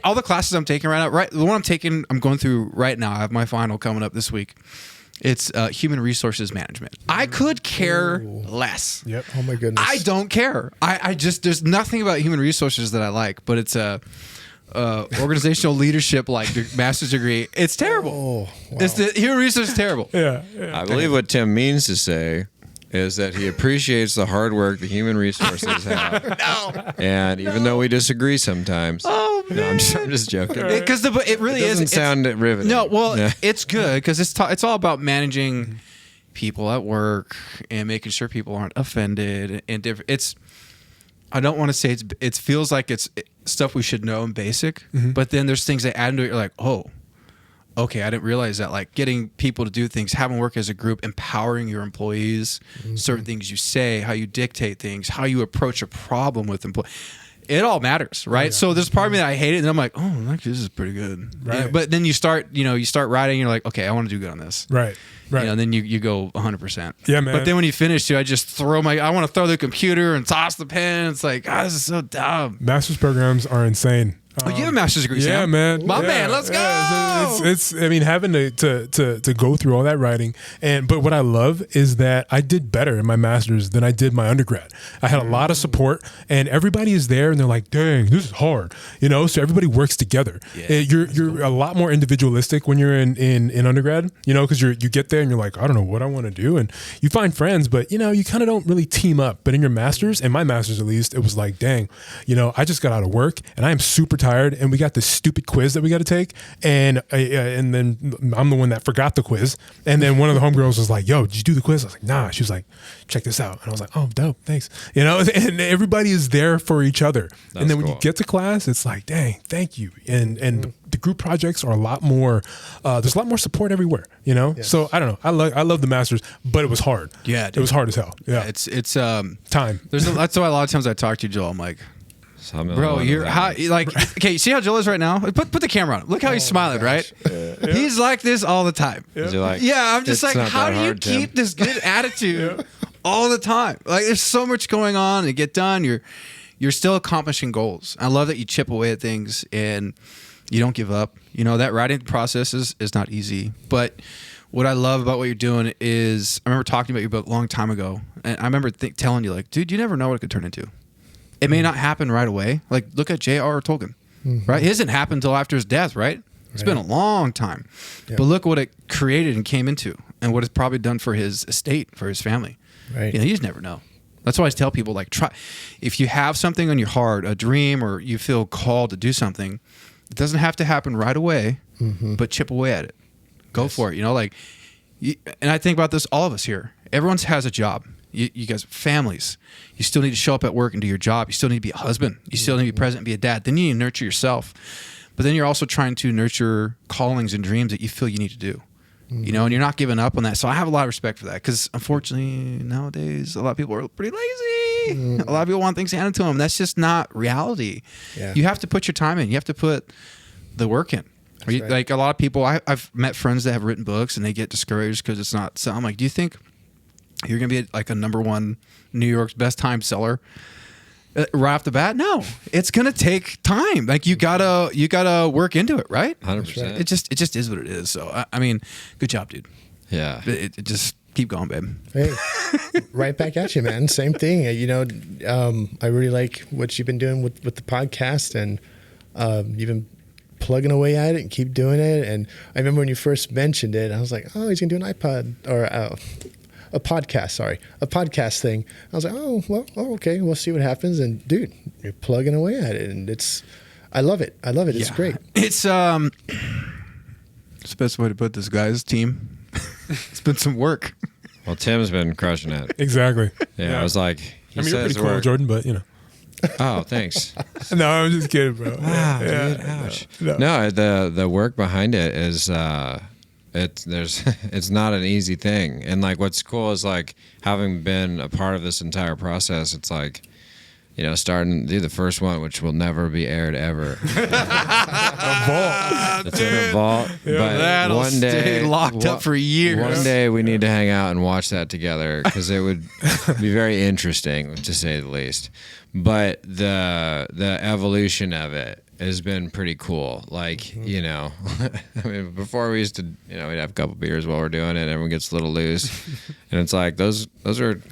All the classes I'm taking right now, the one I'm going through right now. I have my final coming up this week. It's human resources management. I could care less. Yep. Oh my goodness. I don't care. I just there's nothing about human resources that I like. But it's a organizational leadership like master's degree. It's terrible. Oh, wow. It's the human resources is terrible. Yeah. I believe what Tim means to say is that he appreciates the hard work the human resources have. And even though we disagree sometimes. Oh, man. No, I'm just joking. Because it really doesn't sound riveting. No, well, it's good because it's all about managing people at work and making sure people aren't offended and different. I don't want to say it feels like it's stuff we should know and basic, but then there's things that add into it. You're like, oh, okay, I didn't realize that. Like getting people to do things, having work as a group, empowering your employees, certain things you say, how you dictate things, how you approach a problem with employees. It all matters, right? Yeah. So there's part of me that I hate it, and I'm like, oh, actually, this is pretty good. Right. But then you start writing, and you're like, okay, I want to do good on this. Right. And then you go 100%. Yeah, man. But then when you finish, I just I want to throw the computer and toss the pen. It's like, this is so dumb. Master's programs are insane. You have a master's degree, Sam. Yeah, man. My man, let's go. It's I mean, having to go through all that writing, but what I love is that I did better in my master's than I did my undergrad. I had a lot of support, and everybody is there, and they're like, "Dang, this is hard," so everybody works together. Yeah, you're a lot more individualistic when you're in undergrad, because you get there and you're like, I don't know what I want to do, and you find friends, but you kind of don't really team up. But in your master's, in my master's at least, it was like, dang, I just got out of work and I am super tired, and we got this stupid quiz that we got to take, and then I'm the one that forgot the quiz, and then one of the homegirls was like, yo, did you do the quiz? I was like, nah. She was like, check this out, and I was like, oh, dope, thanks. And everybody is there for each other. And then when you get to class, it's like, dang, thank you. And the group projects are a lot more, there's a lot more support everywhere, Yes. So I don't know, I love the masters, but it was hard. Yeah, dude. It was hard as hell. Yeah, it's time. That's why a lot of times I talk to you, Joel. I'm like, bro, okay, you see how Joel is right now? Put the camera on him. Look how he's smiling, right? Yeah. He's like this all the time. Yeah, I'm just like, how do you keep this good attitude all the time? Like, there's so much going on to get done. You're still accomplishing goals. I love that you chip away at things and you don't give up. That writing process is not easy. But what I love about what you're doing is, I remember talking about your book a long time ago, and I remember telling you, like, dude, you never know what it could turn into. It may not happen right away. Like, look at J.R.R. Tolkien, right? It hasn't happened until after his death, right? It's been a long time. Yep. But look what it created and came into, and what it's probably done for his estate, for his family. Right. You just never know. That's why I tell people, like, try. If you have something on your heart, a dream, or you feel called to do something, it doesn't have to happen right away. but chip away at it. Go for it. You know, like, and I think about this, all of us here. Everyone has a job. You guys, families. You still need to show up at work and do your job. You still need to be a husband. You still need to be present and be a dad. Then you need to nurture yourself. But then you're also trying to nurture callings and dreams that you feel you need to do. You know, and you're not giving up on that. So I have a lot of respect for that, because unfortunately nowadays a lot of people are pretty lazy. A lot of people want things handed to them. That's just not reality. Yeah. You have to put your time in. You have to put the work in. Right. Like a lot of people, I've met friends that have written books and they get discouraged because it's not. So I'm like, do you think you're going to be like a #1 New York's best time seller right off the bat? No, it's going to take time. Like you gotta work into it, right? 100%. It just is what it is. So I mean, good job, dude. Yeah. It just keep going, babe. Hey, right back at you, man. Same thing. You know, I really like what you've been doing with the podcast, and you've been plugging away at it and keep doing it. And I remember when you first mentioned it, I was like, oh, he's gonna do an iPod or a podcast thing. I was like, oh, okay, we'll see what happens. And dude, you're plugging away at it, and I love it. It's great. It's the best way to put this, guys. Team. It's been some work. Well, Tim's been crushing it. Exactly. Yeah, I was like, I mean, you're pretty cool, Jordan, but you know. Oh, thanks. No, I'm just kidding, bro. Wow, dude, ouch. No, the work behind it is it's not an easy thing. And like what's cool is like having been a part of this entire process, it's like, you know, starting to do the first one, which will never be aired ever. A vault. It's in a vault. Yeah. But That'll one day stay locked up for years. One day we need to hang out and watch that together, because it would be very interesting, to say the least. But the evolution of it has been pretty cool. Like, you know, I mean, before we used to, you know, we'd have a couple beers while we're doing it, and everyone gets a little loose. And it's like, those are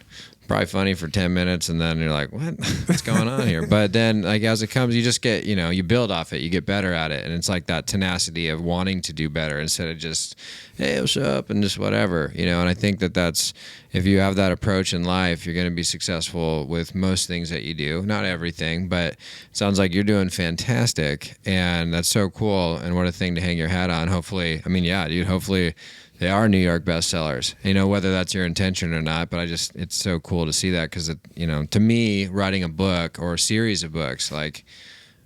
probably funny for 10 minutes, and then you're like, what's going on here? But then, like, as it comes, you just get, you know, you build off it, you get better at it, and it's like that tenacity of wanting to do better instead of just, hey, what's up, and just whatever, you know. And I think that's, if you have that approach in life, you're going to be successful with most things that you do. Not everything, but it sounds like you're doing fantastic, and that's so cool, and what a thing to hang your hat on. Hopefully, I mean, yeah, dude, hopefully they are New York bestsellers, you know, whether that's your intention or not. But it's so cool to see that, because, you know, to me, writing a book or a series of books, like,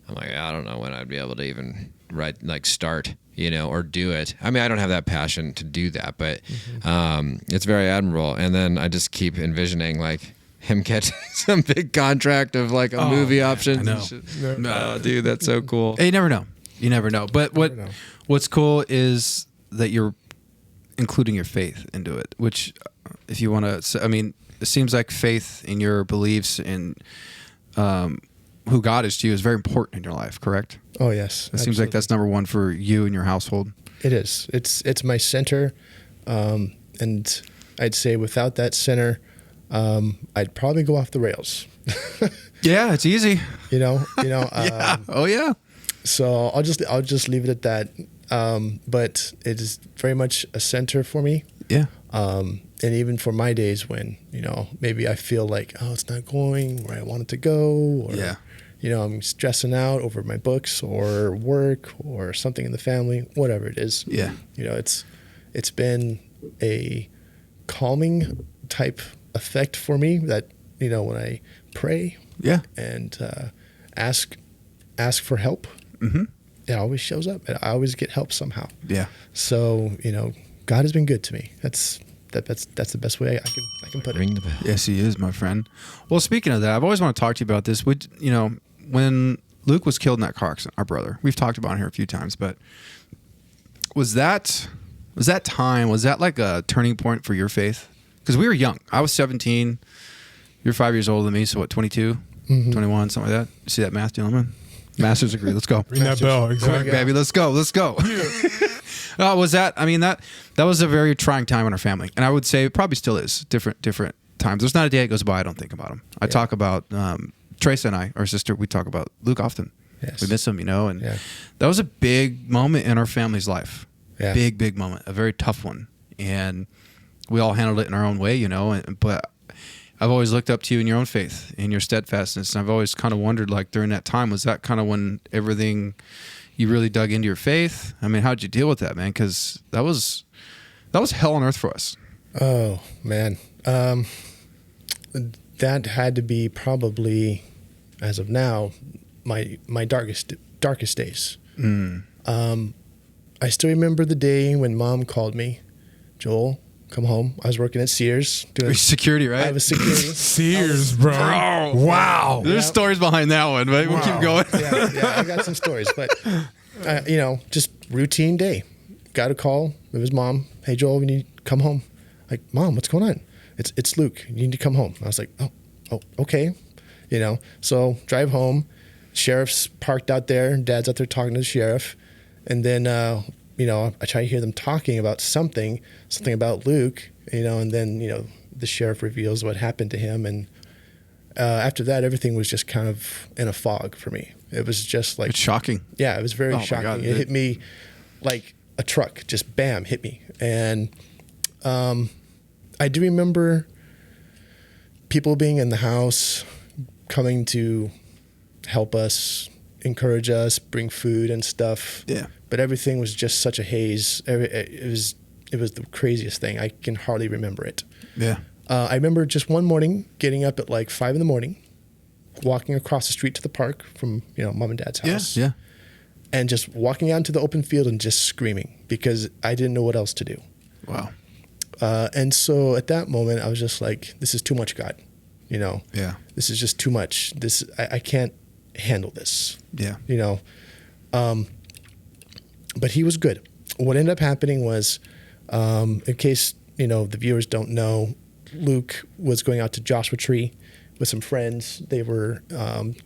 I'm like, I don't know when I'd be able to even start, you know, or do it. I mean, I don't have that passion to do that, but it's very admirable. And then I just keep envisioning, like, him catching some big contract of like a movie option. I know. No, dude, that's so cool. You never know. You never know. But what's cool is that you're including your faith into it, which, if you want to, I mean, it seems like faith in your beliefs and who God is to you is very important in your life, correct? Oh, yes. It seems like that's #1 for you and your household. It is. It's my center. And I'd say without that center, I'd probably go off the rails. Yeah, it's easy. You know. Yeah. Oh yeah. So I'll just leave it at that. But it is very much a center for me. Yeah. And even for my days when, you know, maybe I feel like, oh, it's not going where I want it to go, or, you know, I'm stressing out over my books or work or something in the family, whatever it is. Yeah. You know, it's been a calming type effect for me that, you know, when I pray and ask for help, it always shows up. I always get help somehow. Yeah. So, you know, God has been good to me. That's the best way I can put it. Ring the bell. Yes, he is, my friend. Well, speaking of that, I've always wanted to talk to you about this. You know, when Luke was killed in that car accident, our brother, we've talked about it here a few times, but was that time, was that like a turning point for your faith? Because we were young. I was 17. You're 5 years older than me, so what, 22, 21, something like that? You see that math, gentlemen? Master's degree. Let's go. Ring that bell. Exactly. Baby, let's go. Was that? I mean, that was a very trying time in our family, and I would say it probably still is. Different times. There's not a day that goes by I don't think about him. I talk about Trace and I, our sister. We talk about Luke often. Yes. We miss him, you know, and that was a big moment in our family's life. Yeah. Big moment. A very tough one, and we all handled it in our own way, you know. But I've always looked up to you in your own faith, in your steadfastness, and I've always kind of wondered, like, during that time, was that kind of when everything, you really dug into your faith? I mean, how'd you deal with that, man? Because that was hell on earth for us. Oh man, that had to be probably, as of now, my darkest days. I still remember the day when Mom called me, Joel, come home. I was working at Sears doing security, right? I was security. Sears, bro. Wow. There's stories behind that one, right? We'll keep going. Yeah, I got some stories, but just routine day. Got a call. It was Mom. Hey, Joel, we need to come home. Like, Mom, what's going on? It's Luke. You need to come home. I was like, oh, okay. So drive home. Sheriff's parked out there. Dad's out there talking to the sheriff. And then, I try to hear them talking about something about Luke, and then, the sheriff reveals what happened to him. And after that, everything was just kind of in a fog for me. It was just like... It's shocking. Yeah, it was very shocking. God, it hit me like a truck, just bam, hit me. And I do remember people being in the house, coming to help us, encourage us, bring food and stuff. Yeah. But everything was just such a haze. It was the craziest thing. I can hardly remember it. Yeah. I remember just one morning getting up at like 5 a.m, walking across the street to the park from Mom and Dad's house. Yeah. And just walking out into the open field and just screaming because I didn't know what else to do. Wow. And so at that moment, I was just like, this is too much, God. Yeah. This is just too much. I can't handle this. Yeah. But he was good. What ended up happening was, in case, the viewers don't know, Luke was going out to Joshua Tree with some friends. They were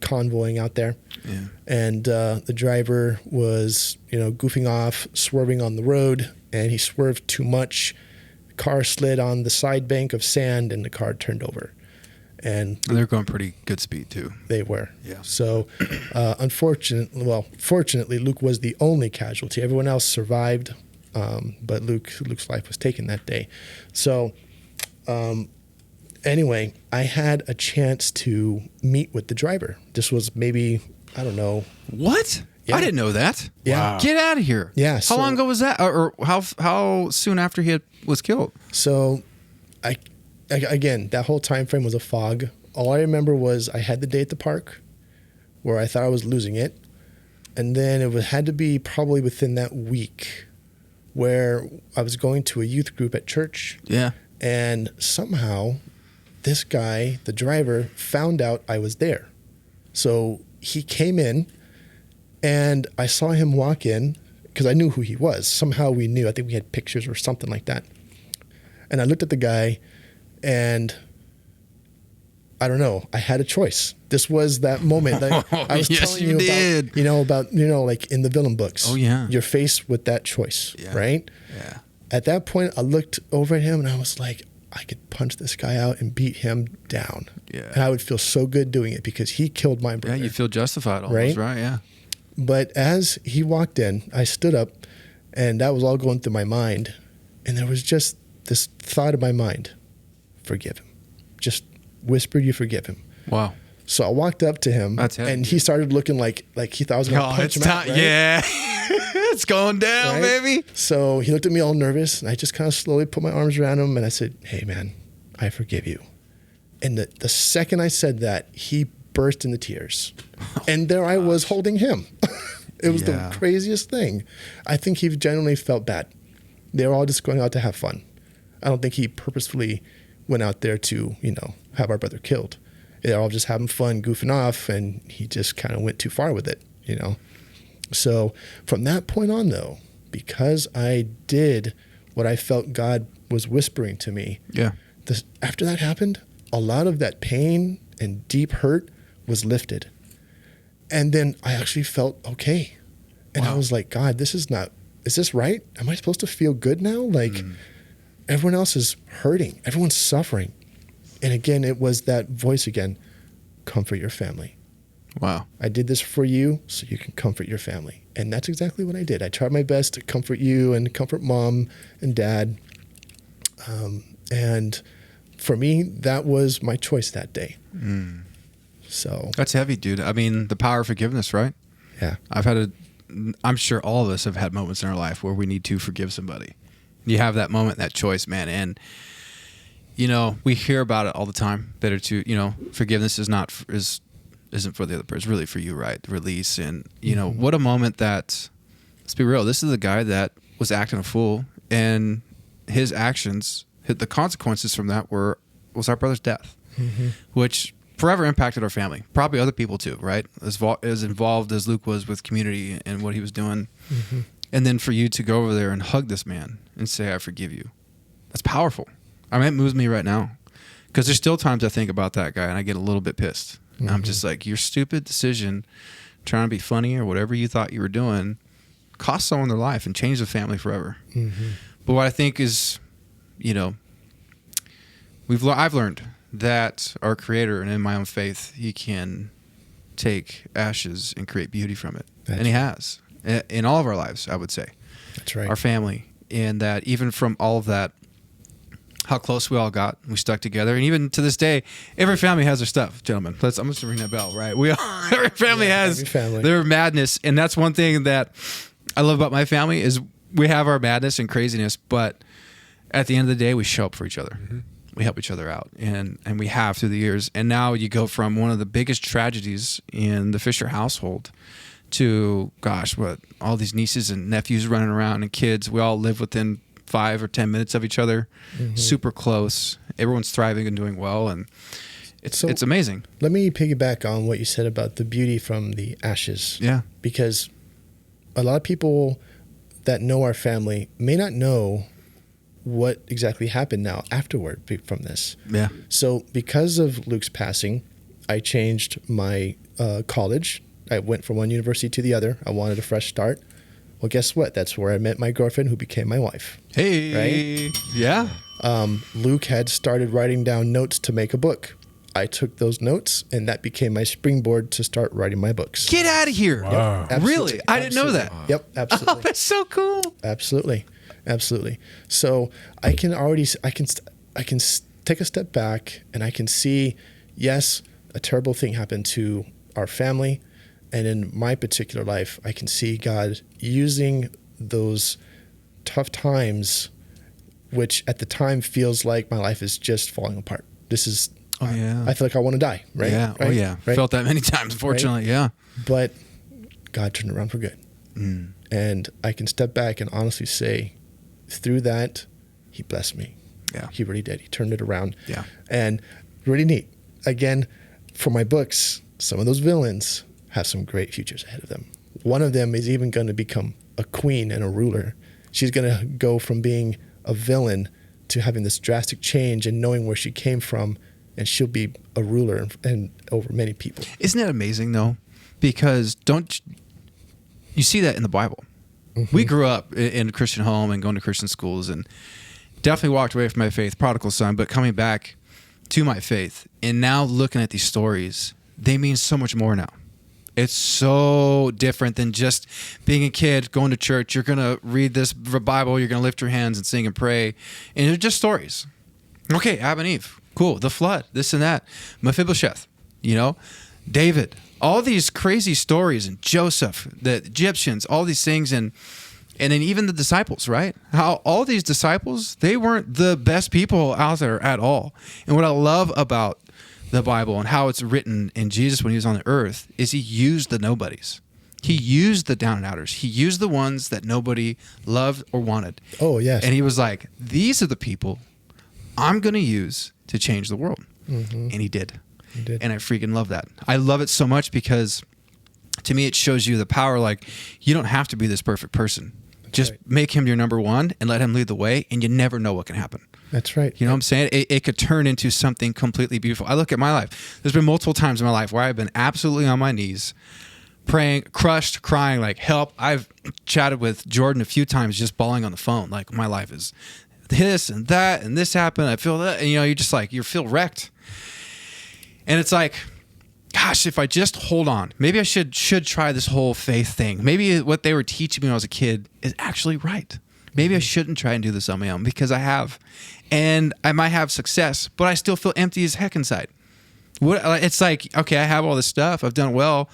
convoying out there. Yeah. And the driver was, goofing off, swerving on the road, and he swerved too much. The car slid on the side bank of sand, and the car turned over. And they're going pretty good speed too. They were. Yeah. So, fortunately, Luke was the only casualty. Everyone else survived, but Luke's life was taken that day. So, anyway, I had a chance to meet with the driver. This was maybe, I don't know. What? Yeah. I didn't know that. Yeah. Wow. Get out of here. Yeah. How long ago was that? Or how soon after he was killed? So, again, that whole time frame was a fog. All I remember was I had the day at the park where I thought I was losing it. And then it had to be probably within that week where I was going to a youth group at church. Yeah. And somehow this guy, the driver, found out I was there. So he came in and I saw him walk in because I knew who he was. Somehow we knew. I think we had pictures or something like that. And I looked at the guy and I don't know. I had a choice. This was that moment that I was yes, telling you about, like in the villain books. Oh, yeah. You're faced with that choice, right? Yeah. At that point, I looked over at him and I was like, I could punch this guy out and beat him down. Yeah. And I would feel so good doing it because he killed my brother. Yeah, you feel justified almost, right? Yeah. But as he walked in, I stood up and that was all going through my mind. And there was just this thought in my mind, forgive him. Just whispered, you forgive him. Wow. So I walked up to him and he started looking like he thought I was going to punch him out. Right? Yeah. It's going down, baby. So he looked at me all nervous and I just kind of slowly put my arms around him and I said, hey man, I forgive you. And the second I said that, he burst into tears. And there I was holding him. It was the craziest thing. I think he genuinely felt bad. They were all just going out to have fun. I don't think he purposefully went out there to, have our brother killed. They're all just having fun, goofing off, and he just kind of went too far with it, So from that point on, though, because I did what I felt God was whispering to me, after that happened, a lot of that pain and deep hurt was lifted. And then I actually felt okay. And I was like, God, is this right? Am I supposed to feel good now? Everyone else is hurting. Everyone's suffering. And again, it was that voice again, comfort your family. Wow. I did this for you so you can comfort your family. And that's exactly what I did. I tried my best to comfort you and comfort Mom and Dad. And for me, that was my choice that day. So that's heavy, dude. I mean, the power of forgiveness, right? Yeah. I've had I'm sure all of us have had moments in our life where we need to forgive somebody. You have that moment, that choice, man. And, we hear about it all the time. Better to, forgiveness isn't for the other person, it's really for you, right? Release. And, what a moment that, let's be real, this is the guy that was acting a fool, and his actions, the consequences from that was our brother's death, which forever impacted our family, probably other people too, right? As involved as Luke was with community and what he was doing. And then for you to go over there and hug this man and say, I forgive you. That's powerful. I mean, it moves me right now, because there's still times I think about that guy and I get a little bit pissed. And I'm just like, your stupid decision, trying to be funny or whatever you thought you were doing, cost someone their life and changed the family forever. But what I think is, I've learned that our Creator, and in my own faith, He can take ashes and create beauty from it. And He has. In all of our lives, I would say. That's right. Our family. And that even from all of that, how close we all got, we stuck together. And even to this day, every family has their stuff, gentlemen. I'm just going to ring that bell, right? Every family has their madness. And that's one thing that I love about my family is we have our madness and craziness, but at the end of the day, we show up for each other. We help each other out, and we have through the years. And now you go from one of the biggest tragedies in the Fisher household to, all these nieces and nephews running around and kids. We all live within 5 or 10 minutes of each other, super close. Everyone's thriving and doing well, and it's amazing. Let me piggyback on what you said about the beauty from the ashes. Yeah. Because a lot of people that know our family may not know what exactly happened now afterward from this. Yeah. So because of Luke's passing, I changed my college. I went from one university to the other. I wanted a fresh start. Well, guess what? That's where I met my girlfriend, who became my wife. Hey. Right? Yeah. Luke had started writing down notes to make a book. I took those notes, and that became my springboard to start writing my books. Get out of here. Wow. Yep, really? I didn't know that. Yep, absolutely. Oh, that's so cool. Absolutely. So I can take a step back, and I can see, yes, a terrible thing happened to our family. And in my particular life, I can see God using those tough times, which at the time feels like my life is just falling apart. This is, I feel like I want to die, right? Yeah. Right? Oh, yeah. Right? Felt that many times, unfortunately. Right? Yeah. But God turned it around for good. And I can step back and honestly say, through that, He blessed me. Yeah. He really did. He turned it around. Yeah. And really neat. Again, for my books, some of those villains have some great futures ahead of them. One of them is even going to become a queen and a ruler. She's going to go from being a villain to having this drastic change and knowing where she came from, and she'll be a ruler and over many people. Isn't that amazing, though? Because you see that in the Bible. We grew up in a Christian home and going to Christian schools, and definitely walked away from my faith, prodigal son, but coming back to my faith. And now looking at these stories, they mean so much more now. It's so different than just being a kid, going to church. You're going to read this Bible, you're going to lift your hands and sing and pray. And they're just stories. Okay, Adam and Eve, cool. The flood, this and that. Mephibosheth, David. All these crazy stories, and Joseph, the Egyptians, all these things, and then even the disciples, right? How all these disciples, they weren't the best people out there at all. And what I love about the Bible and how it's written in Jesus when He was on the earth is He used the nobodies. He used the down and outers. He used the ones that nobody loved or wanted. Oh, yes. And He was like, these are the people I'm going to use to change the world. And He did. And I freaking love that. I love it so much because to me, it shows you the power. Like, you don't have to be this perfect person. Just make Him your number one and let Him lead the way, and you never know what can happen. That's right. You know what I'm saying? It could turn into something completely beautiful. I look at my life. There's been multiple times in my life where I've been absolutely on my knees, praying, crushed, crying, like, help. I've chatted with Jordan a few times just bawling on the phone. Like, my life is this and that, and this happened. I feel that. And, you're just like, you feel wrecked. And it's like, gosh, if I just hold on, maybe I should try this whole faith thing. Maybe what they were teaching me when I was a kid is actually right. Maybe I shouldn't try and do this on my own, because I have. And I might have success, but I still feel empty as heck inside. It's like, okay, I have all this stuff. I've done well,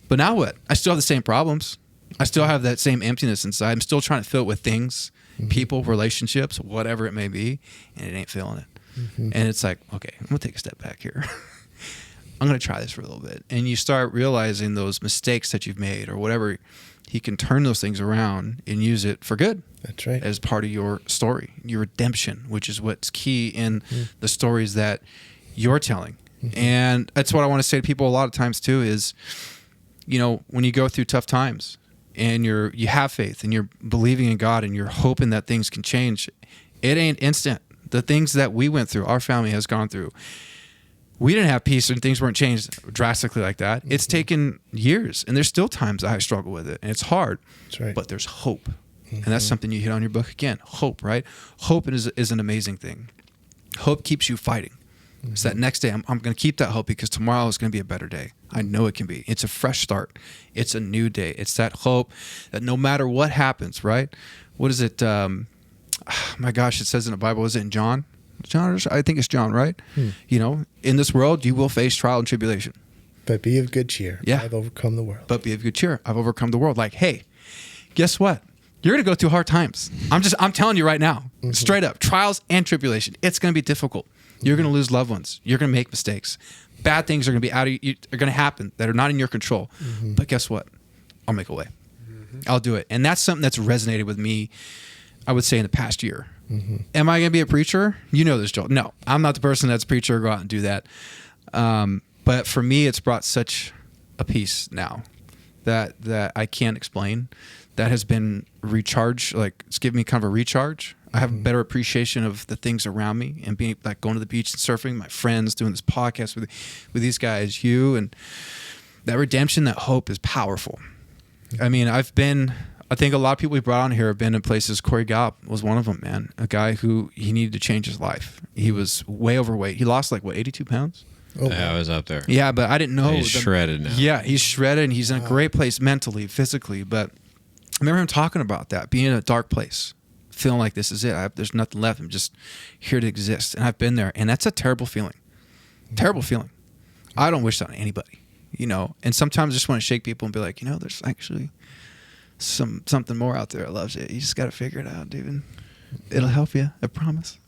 but now what? I still have the same problems. I still have that same emptiness inside. I'm still trying to fill it with things, people, relationships, whatever it may be, and it ain't filling it. And it's like, okay, I'm going to take a step back here. I'm going to try this for a little bit. And you start realizing those mistakes that you've made or whatever, he can turn those things around and use it for good. That's right. As part of your story, your redemption, which is what's key in the stories that you're telling. And that's what I want to say to people a lot of times too is, you know, when you go through tough times and you have faith and you're believing in God and you're hoping that things can change, it ain't instant. The things that we went through, our family has gone through, we didn't have peace and things weren't changed drastically like that. It's taken years, and there's still times I struggle with it, and it's hard. That's right. But there's hope, and that's something you hit on your book again. Hope, right? Hope is an amazing thing. Hope keeps you fighting. It's that next day, I'm going to keep that hope because tomorrow is going to be a better day. I know it can be. It's a fresh start. It's a new day. It's that hope that no matter what happens, right? What is it? My gosh, it says in the Bible, is it in John? I think it's John, right? You know, in this world, you will face trial and tribulation. But be of good cheer. Yeah. I've overcome the world. But be of good cheer. I've overcome the world. Like, hey, guess what? You're going to go through hard times. I'm telling you right now, straight up, trials and tribulation. It's going to be difficult. You're going to lose loved ones. You're going to make mistakes. Bad things are going to be are going to happen that are not in your control. But guess what? I'll make a way. I'll do it. And that's something that's resonated with me, I would say, in the past year. Am I going to be a preacher? You know this, Joel. No, I'm not the person that's a preacher. Go out and do that. But for me, it's brought such a peace now that I can't explain. That has been recharged. Like, it's given me kind of a recharge. I have a better appreciation of the things around me and being like going to the beach and surfing, my friends, doing this podcast with these guys, you, and that redemption, that hope is powerful. I mean, I think a lot of people we brought on here have been in places. Corey Gallup was one of them, man. A guy who he needed to change his life. He was way overweight. He lost 82 pounds? Oh, yeah, I was up there. Yeah, but I didn't know. He's shredded now. Yeah, he's shredded and he's in a great place mentally, physically. But I remember him talking about that, being in a dark place, feeling like this is it. There's nothing left. I'm just here to exist. And I've been there. And that's a terrible feeling. Terrible feeling. I don't wish that on anybody, you know. And sometimes I just want to shake people and be like, you know, there's actually something more out there that loves it. You just got to figure it out, dude. It'll help you. I promise.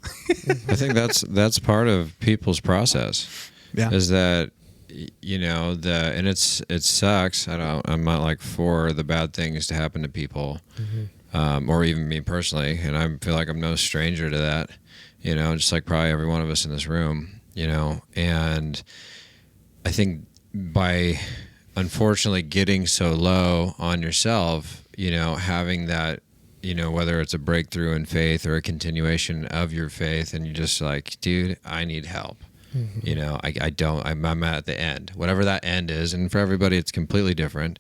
I think that's part of people's process. Yeah. Is that, you know, and it sucks. I'm not for the bad things to happen to people, or even me personally. And I feel like I'm no stranger to that, you know, just like probably every one of us in this room, you know. And I think by unfortunately getting so low on yourself, you know, having that, you know, whether it's a breakthrough in faith or a continuation of your faith, and you're just like, dude, I need help. You know, I'm at the end, whatever that end is. And for everybody, it's completely different.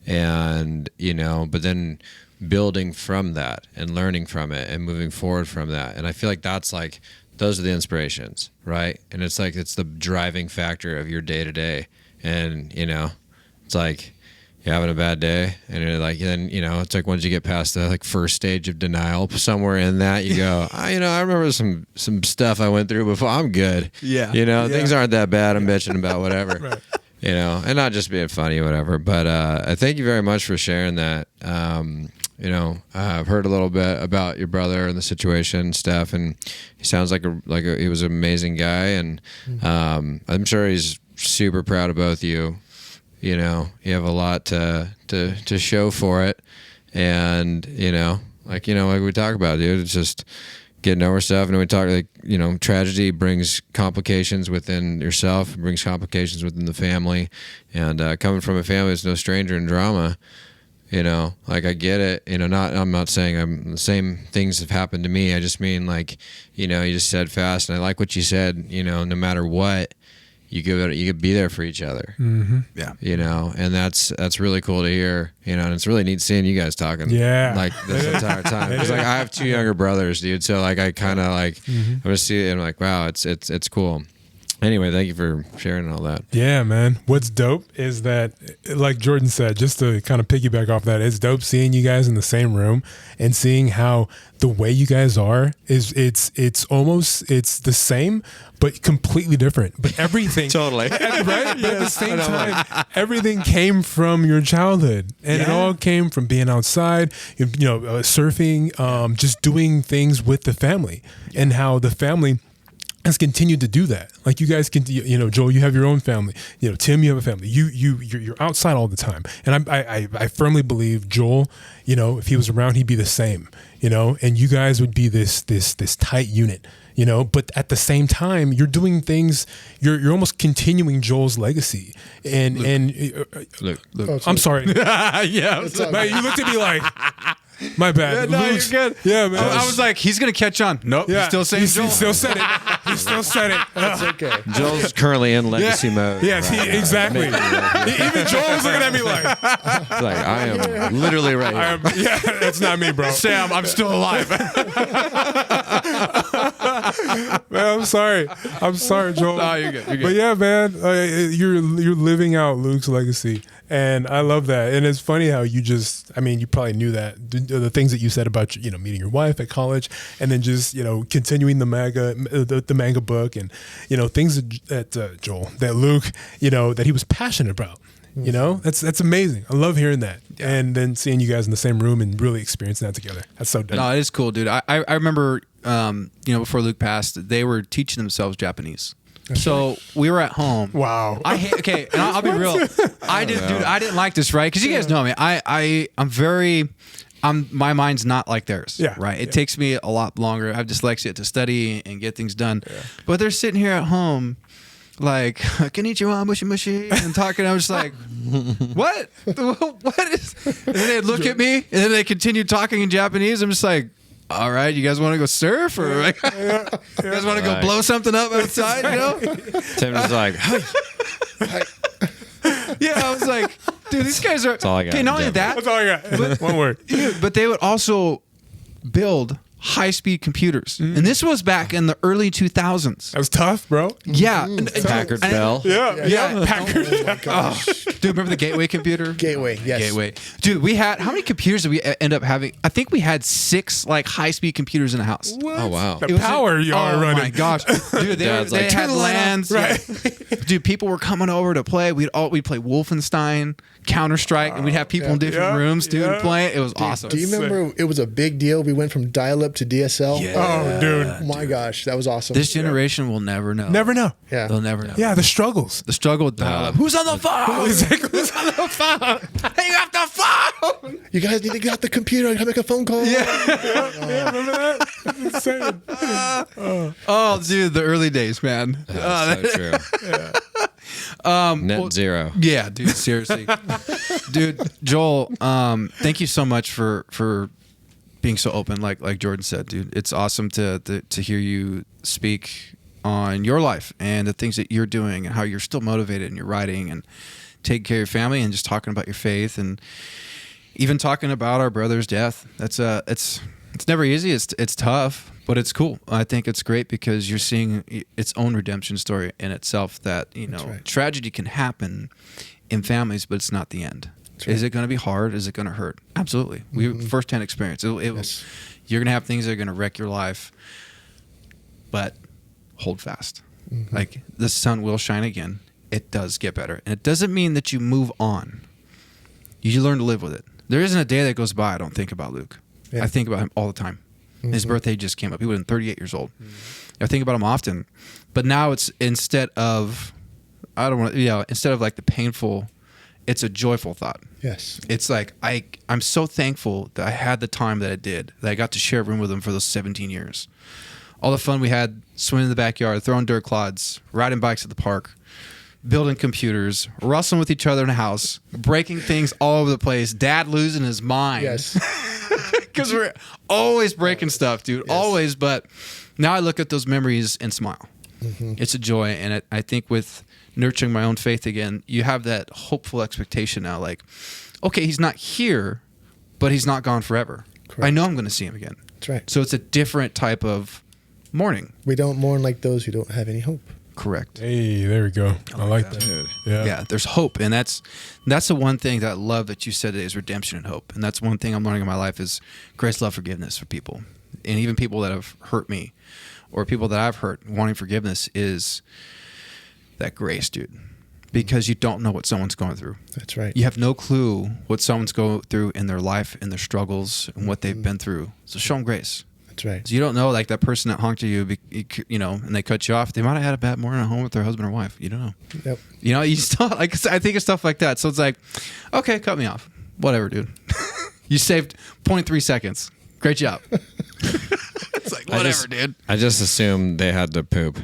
And, you know, but then building from that and learning from it and moving forward from that. And I feel like those are the inspirations, right? And it's the driving factor of your day to day. And, you know, it's like, you're having a bad day, and you're like, then, you know, it's like once you get past the first stage of denial, somewhere in that you go, you know, I remember some stuff I went through before. I'm good. Yeah. You know, things aren't that bad. I'm bitching about whatever. Right. You know, and not just being funny or whatever. But I thank you very much for sharing that. You know, I've heard a little bit about your brother and the situation and stuff, and he sounds like he was an amazing guy, and I'm sure he's super proud of both you. You know, you have a lot to show for it, and you know, like we talk about, dude, it's just getting over stuff. And we talk, like, you know, tragedy brings complications within yourself, brings complications within the family, and coming from a family that's no stranger in drama, you know, like, I get it. You know, I'm not saying the same things have happened to me. I just mean, like, you know, you just said fast, and I like what you said. You know, no matter what, you could be there for each other. Yeah. You know, and that's really cool to hear, you know, and it's really neat seeing you guys talking like this entire time. Because like, I have two younger brothers, dude. So like, I kind of like, I'm going to see it and I'm like, wow, it's cool. Anyway, thank you for sharing all that. Yeah, man. What's dope is that, like Jordan said, just to kind of piggyback off that, it's dope seeing you guys in the same room and seeing how the way you guys are is it's almost the same but completely different. But everything Totally. right? But at the same time, everything came from your childhood, and it all came from being outside, surfing, just doing things with the family, and how the family has continued to do that. Like you guys can, Joel, you have your own family. Tim, you have a family. You're outside all the time, and I firmly believe Joel, if he was around, he'd be the same. And you guys would be this tight unit. But at the same time, you're doing things. You're almost continuing Joel's legacy. And Luke. I'm sorry. Yeah, Man, you looked at me like. My bad. Yeah, no, you're good. Yeah, man. I was like, he's gonna catch on. Nope. Yeah. He's still saying Joel. He still said it. He still said it. That's okay. Joel's currently in legacy mode. Yes, exactly. Even Joel was looking at me like, Like, I am literally right here. yeah, that's not me, bro. Sam, I'm still alive. Man, I'm sorry, Joel. No, you're good. You're good. But yeah, man, you're living out Luke's legacy, and I love that. And it's funny how you you probably knew that the things that you said about meeting your wife at college, and then just continuing the manga book, and things that Joel, that Luke, that he was passionate about. That's amazing. I love hearing that, and then seeing you guys in the same room and really experiencing that together. That's so dope. No, it is cool, dude. I remember, before Luke passed, they were teaching themselves Japanese. So we were at home. Wow. And I'll be real. I didn't like this, right? Because you guys know me. My mind's not like theirs. Yeah. Right. It takes me a lot longer. I have dyslexia to study and get things done. Yeah. But they're sitting here at home, like, konnichiwa, mushi mushi, and talking. I was just like, what? What is? And then they'd look at me, and then they continue talking in Japanese. I'm just like, all right, you guys want to go surf, or you guys want to go blow something up outside? Tim was like, yeah, I was like, dude, these guys are. That's all I got. Okay, not only that, That's all I got. One word. but they would also build high-speed computers, and this was back in the early 2000s. That was tough, bro. Yeah, Packard Bell. Yeah. Packard. Oh my gosh. Dude, remember the Gateway computer? Gateway, yes. Gateway. Dude, we had, how many computers did we end up having? I think we had 6 high-speed computers in the house. Oh, wow. The power y'all are running. Oh my gosh, dude! They Dad's had "Turn the light lands, Right. Dude, people were coming over to play. We'd play Wolfenstein, Counter-Strike, and we'd have people in different rooms, dude, playing. It was awesome. Do you remember it was a big deal? We went from dial-up to DSL. Yeah. Oh, dude. Oh my gosh, that was awesome. This generation will never know. Never know. Yeah. They'll never know. Yeah, the struggles. The struggle with dial-up. Who's on the phone? Exactly. Who's on the phone? Hang up the phone. You guys need to get off the computer. I gotta make a phone call. Yeah, remember that? That's insane. Oh, dude, the early days, man. That's so true. Net zero. Yeah, dude, seriously. Dude, Joel, thank you so much for being so open, like Jordan said, dude. It's awesome to hear you speak on your life and the things that you're doing and how you're still motivated and you're writing and taking care of your family and just talking about your faith and even talking about our brother's death. That's it's never easy. It's tough, but it's cool. I think it's great because you're seeing its own redemption story in itself, that right. Tragedy can happen in families, but it's not the end. Right. Is it going to be hard? Is it going to hurt? Absolutely. We firsthand experience. Yes. You're going to have things that are going to wreck your life, but hold fast. Like, the sun will shine again. It does get better. And it doesn't mean that you move on. You learn to live with it. There isn't a day that goes by I don't think about Luke. Yeah. I think about him all the time. His birthday just came up. He was 38 years old. I think about him often. But now it's instead of like the painful, it's a joyful thought. Yes. It's like I'm so thankful that I had the time that I did, that I got to share a room with him for those 17 years. All the fun we had, swimming in the backyard, throwing dirt clods, riding bikes at the park, building computers, wrestling with each other in a house, breaking things all over the place, Dad losing his mind. Yes. Because we're always breaking stuff, dude. Yes. Always. But now I look at those memories and smile. It's a joy. And I think with nurturing my own faith again, you have that hopeful expectation now. Like, okay, he's not here, but he's not gone forever. Correct. I know I'm going to see him again. That's right. So it's a different type of mourning. We don't mourn like those who don't have any hope. Correct. Hey, there we go. I like that. Dude. Yeah, there's hope, and that's the one thing that I love that you said today is redemption and hope, and that's one thing I'm learning in my life is grace, love, forgiveness for people, and even people that have hurt me, or people that I've hurt. Wanting forgiveness is that grace, dude, because you don't know what someone's going through. That's right. You have no clue what someone's going through in their life, in their struggles, and what they've been through. So show them grace. That's right. So you don't know, like that person that honked at you, and they cut you off. They might have had a bad morning at home with their husband or wife. You don't know. Yep. You still like. I think of stuff like that. So it's like, okay, cut me off. Whatever, dude. You saved 0.3 seconds. Great job. It's like whatever, dude. I just assumed they had to poop.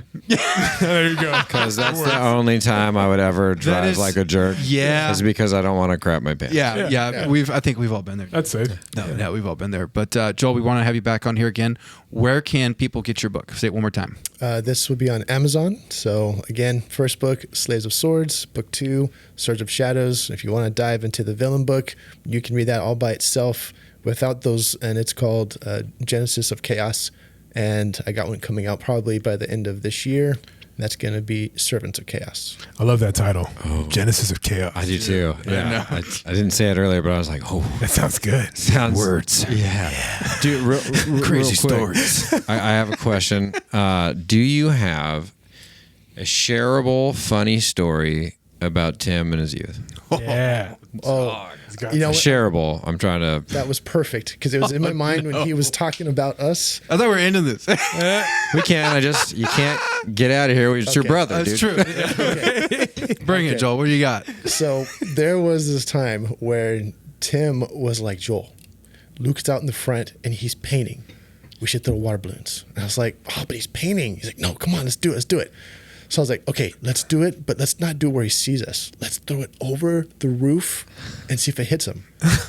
There you go. Because that's the only time I would ever drive like a jerk. Yeah. Is because I don't want to crap my pants. Yeah. I think we've all been there. That's it. No, we've all been there. But Joel, we want to have you back on here again. Where can people get your book? Say it one more time. This will be on Amazon. So again, first book, Slaves of Swords. Book 2, Swords of Shadows. If you want to dive into the villain book, you can read that all by itself without those. And it's called Genesis of Chaos. And I got one coming out probably by the end of this year. That's going to be Servants of Chaos. I love that title. Genesis of Chaos. I do too. Yeah. I didn't say it earlier, but I was like, oh. That sounds good. Sounds words. Yeah. Dude, Crazy real quick, stories. I have a question. Do you have a shareable, funny story about Tim and his youth? Yeah. Oh, you know what? Shareable. I'm trying to. That was perfect because it was in my mind when he was talking about us. I thought we were into this. We can. You can't get out of here. It's your brother, That's dude. true. Bring it, Joel. What do you got? So there was this time where Tim was like, Joel, Luke's out in the front and he's painting. We should throw water balloons. And I was like, oh, but he's painting. He's like, no, come on, let's do it. So I was like, okay, let's do it, but let's not do it where he sees us. Let's throw it over the roof and see if it hits him.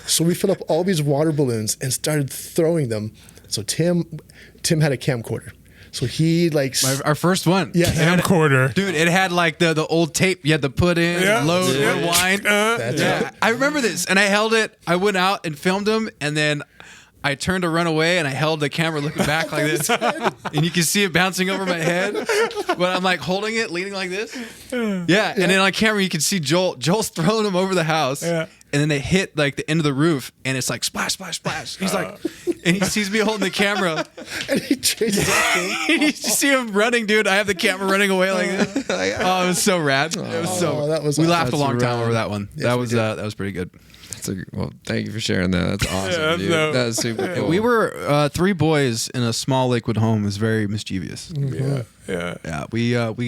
So we filled up all these water balloons and started throwing them. So Tim had a camcorder. So he our first one. Yeah. Camcorder. Dude, it had like the old tape you had to put in, load, rewind. That's right. I remember this, and I held it. I went out and filmed him, and then I turned to run away, and I held the camera looking back like this, and you can see it bouncing over my head. But I'm like holding it, leaning like this. Yeah, and then on camera you can see Joel's throwing them over the house, and then they hit like the end of the roof, and it's like splash, splash, splash. He's like, and he sees me holding the camera, and he chases after him. you see him running, dude. I have the camera running away like this. Oh, it was so rad. It was so. That was we awesome. laughed a long time rad. over that one. Yes, that was pretty good. Well, thank you for sharing that. That's awesome, dude. dope. That's super cool. We were 3 boys in a small Lakewood home. It was very mischievous. Yeah. We got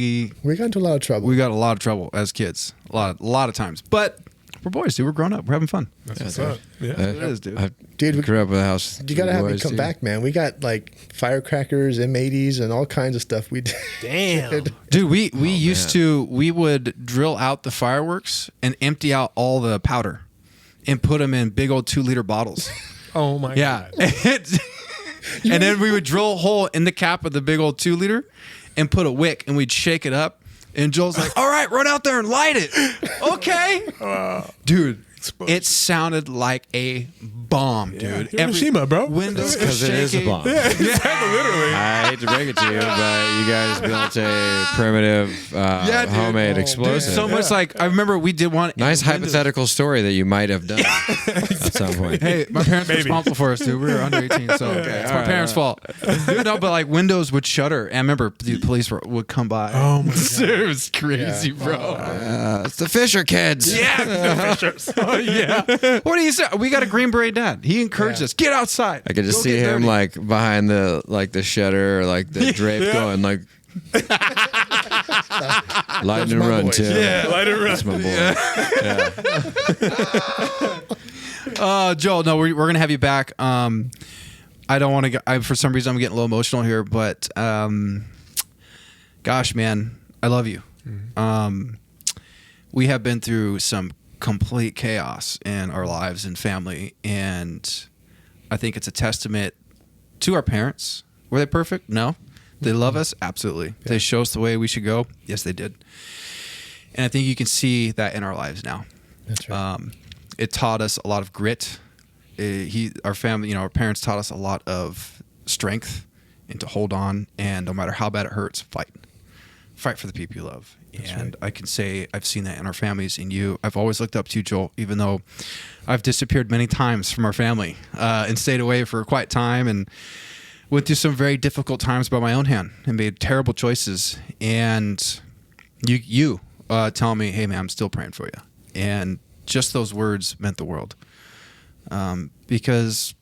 into a lot of trouble. we got a lot of trouble as kids, a lot of times. But we're boys, dude. We're grown up. We're having fun. That's what's up. Yeah. It is, dude. Dude, we grew up with a house. You gotta have me boys, come too. back, man. We got like firecrackers, M80s, and all kinds of stuff. We did. Damn. Dude, we would drill out the fireworks and empty out all the powder and put them in big old 2-liter bottles. Oh my Yeah. God. And then we would drill a hole in the cap of the big old 2-liter and put a wick, and we'd shake it up. And Joel's like, all right, run out there and light it. Okay. Dude, it sounded like a bomb, dude. Hiroshima, bro. Windows Because it is a bomb. Literally. I hate to break it to you, but you guys built a primitive dude. homemade Oh, explosive. So much like, I remember we did one. Nice Windows. hypothetical story that you might have done at some point. Hey, my parents were responsible for us, dude. We were under 18, so it's my parents' fault. Dude, no, but like windows would shutter. And I remember the police would come by. Oh my God. It was crazy, bro. It's the Fisher kids. Yeah. Oh, yeah. What do you say? We got a Green Beret dad. He encouraged us. Get outside. I could just Go see get him dirty. like behind the shutter or like the drape going like light and my run, boys. Tim. Yeah, light it That's my boy. Joel, no, we're gonna have you back. I don't want to. For some reason, I'm getting a little emotional here, but gosh, man, I love you. We have been through some complete chaos in our lives and family, and I think it's a testament to our parents. Were they perfect? No. They love us? Absolutely. Did they show us the way we should go? Yes, they did. And I think you can see that in our lives now. That's right. It taught us a lot of grit. Our family, our parents taught us a lot of strength and to hold on, and no matter how bad it hurts, fight. fight for the people you love. And I can say I've seen that in our families, in you. I've always looked up to you, Joel, even though I've disappeared many times from our family and stayed away for quite time and went through some very difficult times by my own hand and made terrible choices. And you tell me, hey, man, I'm still praying for you. And just those words meant the world. Because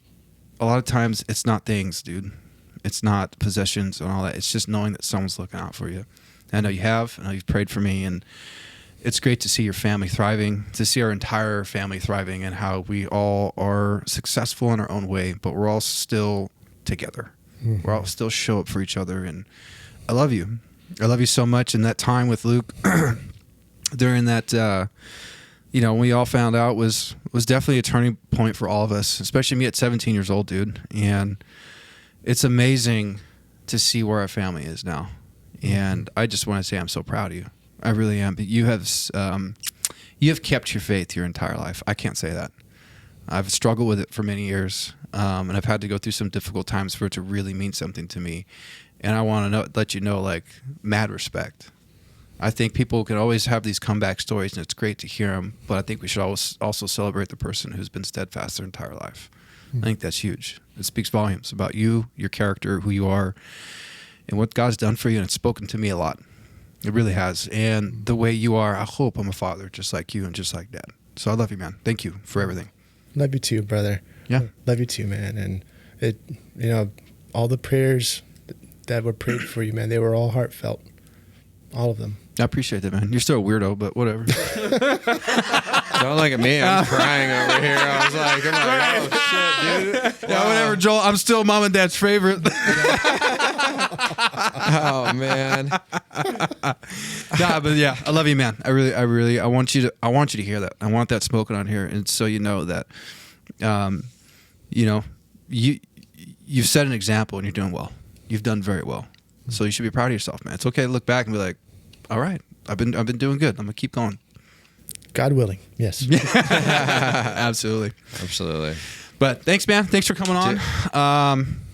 a lot of times it's not things, dude. It's not possessions and all that. It's just knowing that someone's looking out for you. I know you have. I know you've prayed for me, and it's great to see your family thriving, to see our entire family thriving, and how we all are successful in our own way, but we're all still together. Mm-hmm. We're all still show up for each other, and I love you. I love you so much. And that time with Luke during that, when we all found out was definitely a turning point for all of us, especially me at 17 years old, dude. And it's amazing to see where our family is now. And I just want to say I'm so proud of you. I really am. But you have kept your faith your entire life. I can't say that. I've struggled with it for many years, and I've had to go through some difficult times for it to really mean something to me. And I want to let you know, like, mad respect. I think people can always have these comeback stories, and it's great to hear them. But I think we should always also celebrate the person who's been steadfast their entire life. I think that's huge. It speaks volumes about you, your character, who you are, and what God's done for you, and it's spoken to me a lot. It really has. And the way you are, I hope I'm a father just like you and just like Dad. So I love you, man. Thank you for everything. Love you too, brother. Yeah. Love you too, man. And all the prayers that were prayed for you, man, they were all heartfelt. All of them. I appreciate that, man. You're still a weirdo, but whatever. Don't look at me. I'm crying over here. I was like, oh, shit, dude. Yeah, whatever, Joel. I'm still Mom and Dad's favorite. Oh, man. Nah, but yeah, I love you, man. I want you to hear that. I want that spoken on here, and so you know that, you've set an example and you're doing well. You've done very well. So you should be proud of yourself, man. It's okay to look back and be like, all right, I've been doing good. I'm gonna keep going. God willing, yes. Absolutely. But thanks, man. Thanks for coming on.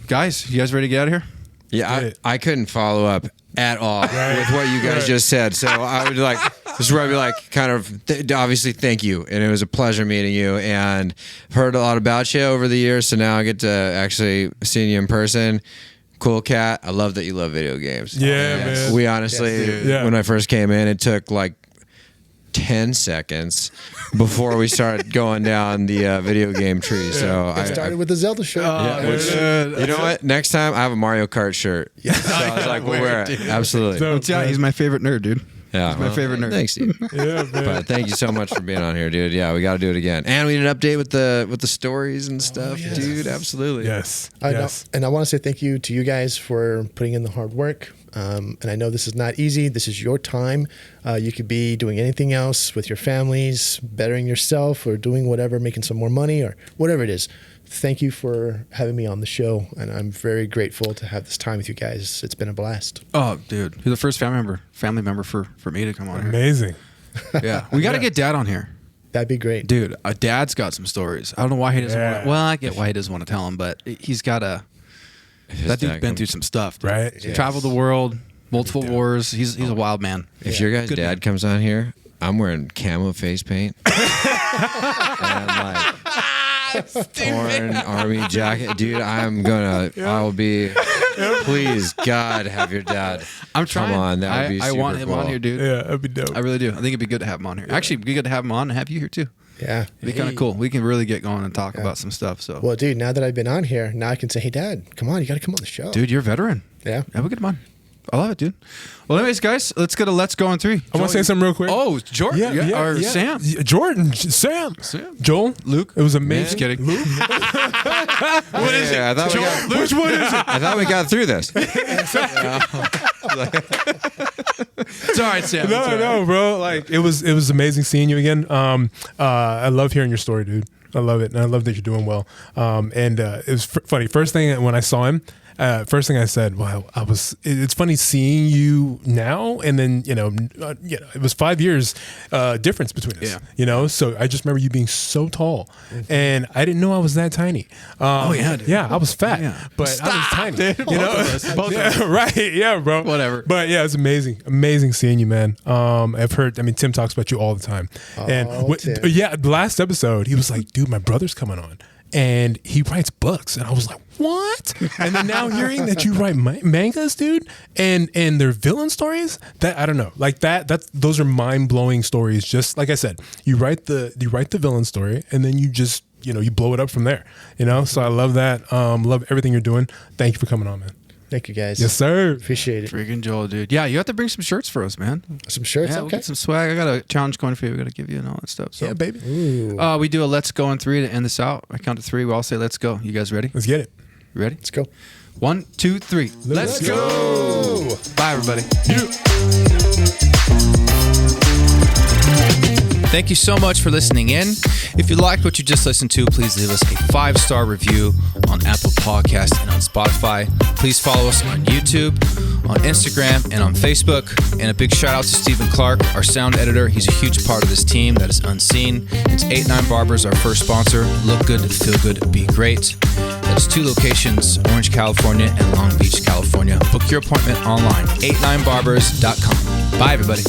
Guys, you guys ready to get out of here? Yeah, I couldn't follow up at all with what you guys just said. So I would obviously thank you. And it was a pleasure meeting you, and heard a lot about you over the years. So now I get to actually see you in person. Cool cat. I love that you love video games. Yeah, man. We honestly, when I first came in, it took like 10 seconds before we started going down the video game tree. So I started with the Zelda shirt. You know what? Next time I have a Mario Kart shirt. So I was like, we'll wear it. Absolutely. He's my favorite nerd, dude. Yeah, he's my favorite nerd. Thanks, dude. Yeah, man. But thank you so much for being on here, dude. Yeah, we got to do it again. And we need an update with the stories and stuff, dude. Absolutely. Yes. And I want to say thank you to you guys for putting in the hard work. And I know this is not easy. This is your time. You could be doing anything else with your families, bettering yourself, or doing whatever, making some more money, or whatever it is. Thank you for having me on the show, and I'm very grateful to have this time with you guys. It's been a blast. Oh, dude, you're the first family member for me to come on Amazing. here. Yeah, we got to get Dad on here. That'd be great, dude. Dad's got some stories. I don't know why he doesn't. Well, I get why he doesn't want to tell them, but he's got a. That dude's been through some stuff, dude. Right? Yes. Traveled the world, multiple wars. He's a wild man. If your guy's dad comes on here, I'm wearing camo face paint and like torn army jacket, dude. I will be. Please, God, have your dad. I'm trying. Come on, that would be. I want him cool. on here, dude. Yeah, that'd be dope. I really do. I think it'd be good to have him on here. Actually, it'd be good to have him on and have you here too. Yeah. It'd be kind of cool. We can really get going and talk about some stuff. So, well, dude, now that I've been on here, now I can say, hey, Dad, come on, you got to come on the show. Dude, you're a veteran. Yeah. We'll get him on. I love it, dude. Well, anyways, guys, let's get a Let's Go on 3. I want to say something real quick. Oh, Jordan. Or Sam. Jordan. Sam. Joel. Luke. It was amazing. Just kidding. Luke. What is it? Which one is it? I thought we got through this. It's all right, Sam. No, bro. Like it was amazing seeing you again. I love hearing your story, dude. I love it, and I love that you're doing well. And it was funny. First thing when I saw him, first thing I said, well, it's funny seeing you now, and then it was 5 years difference between us. Yeah. So I just remember you being so tall, and I didn't know I was that tiny. Dude. Yeah, I was fat, but Stop, I was tiny. Dude. Both of us. Right? Yeah, bro. Whatever. But yeah, it's amazing seeing you, man. I've heard. I mean, Tim talks about you all the time, and Tim. the last episode, he was like, "Dude, my brother's coming on." And he writes books, and I was like, "What?" And then now hearing that you write mangas, dude, and they're villain stories, that I don't know, like those are mind blowing stories. Just like I said, you write the villain story, and then you just you blow it up from there. So I love that. Love everything you're doing. Thank you for coming on, man. Thank you, guys. Yes, sir. Appreciate it. Freaking Joel, dude. Yeah, you have to bring some shirts for us, man. Some shirts, Yeah, okay. we'll get some swag. I got a challenge going for you. We got to give you and all that stuff. So. Yeah, baby. Ooh. We do a let's go on 3 to end this out. I count to 3. We all say let's go. You guys ready? Let's get it. You ready? Let's go. 1, 2, 3. Let's go. Bye, everybody. Thank you so much for listening in. If you liked what you just listened to, please leave us a 5-star review on Apple Podcasts and on Spotify. Please follow us on YouTube, on Instagram, and on Facebook. And a big shout out to Stephen Clark, our sound editor. He's a huge part of this team that is unseen. It's 89 Barbers, our first sponsor. Look good, feel good, be great. That's 2 locations, Orange, California, and Long Beach, California. Book your appointment online, 89barbers.com. Bye, everybody.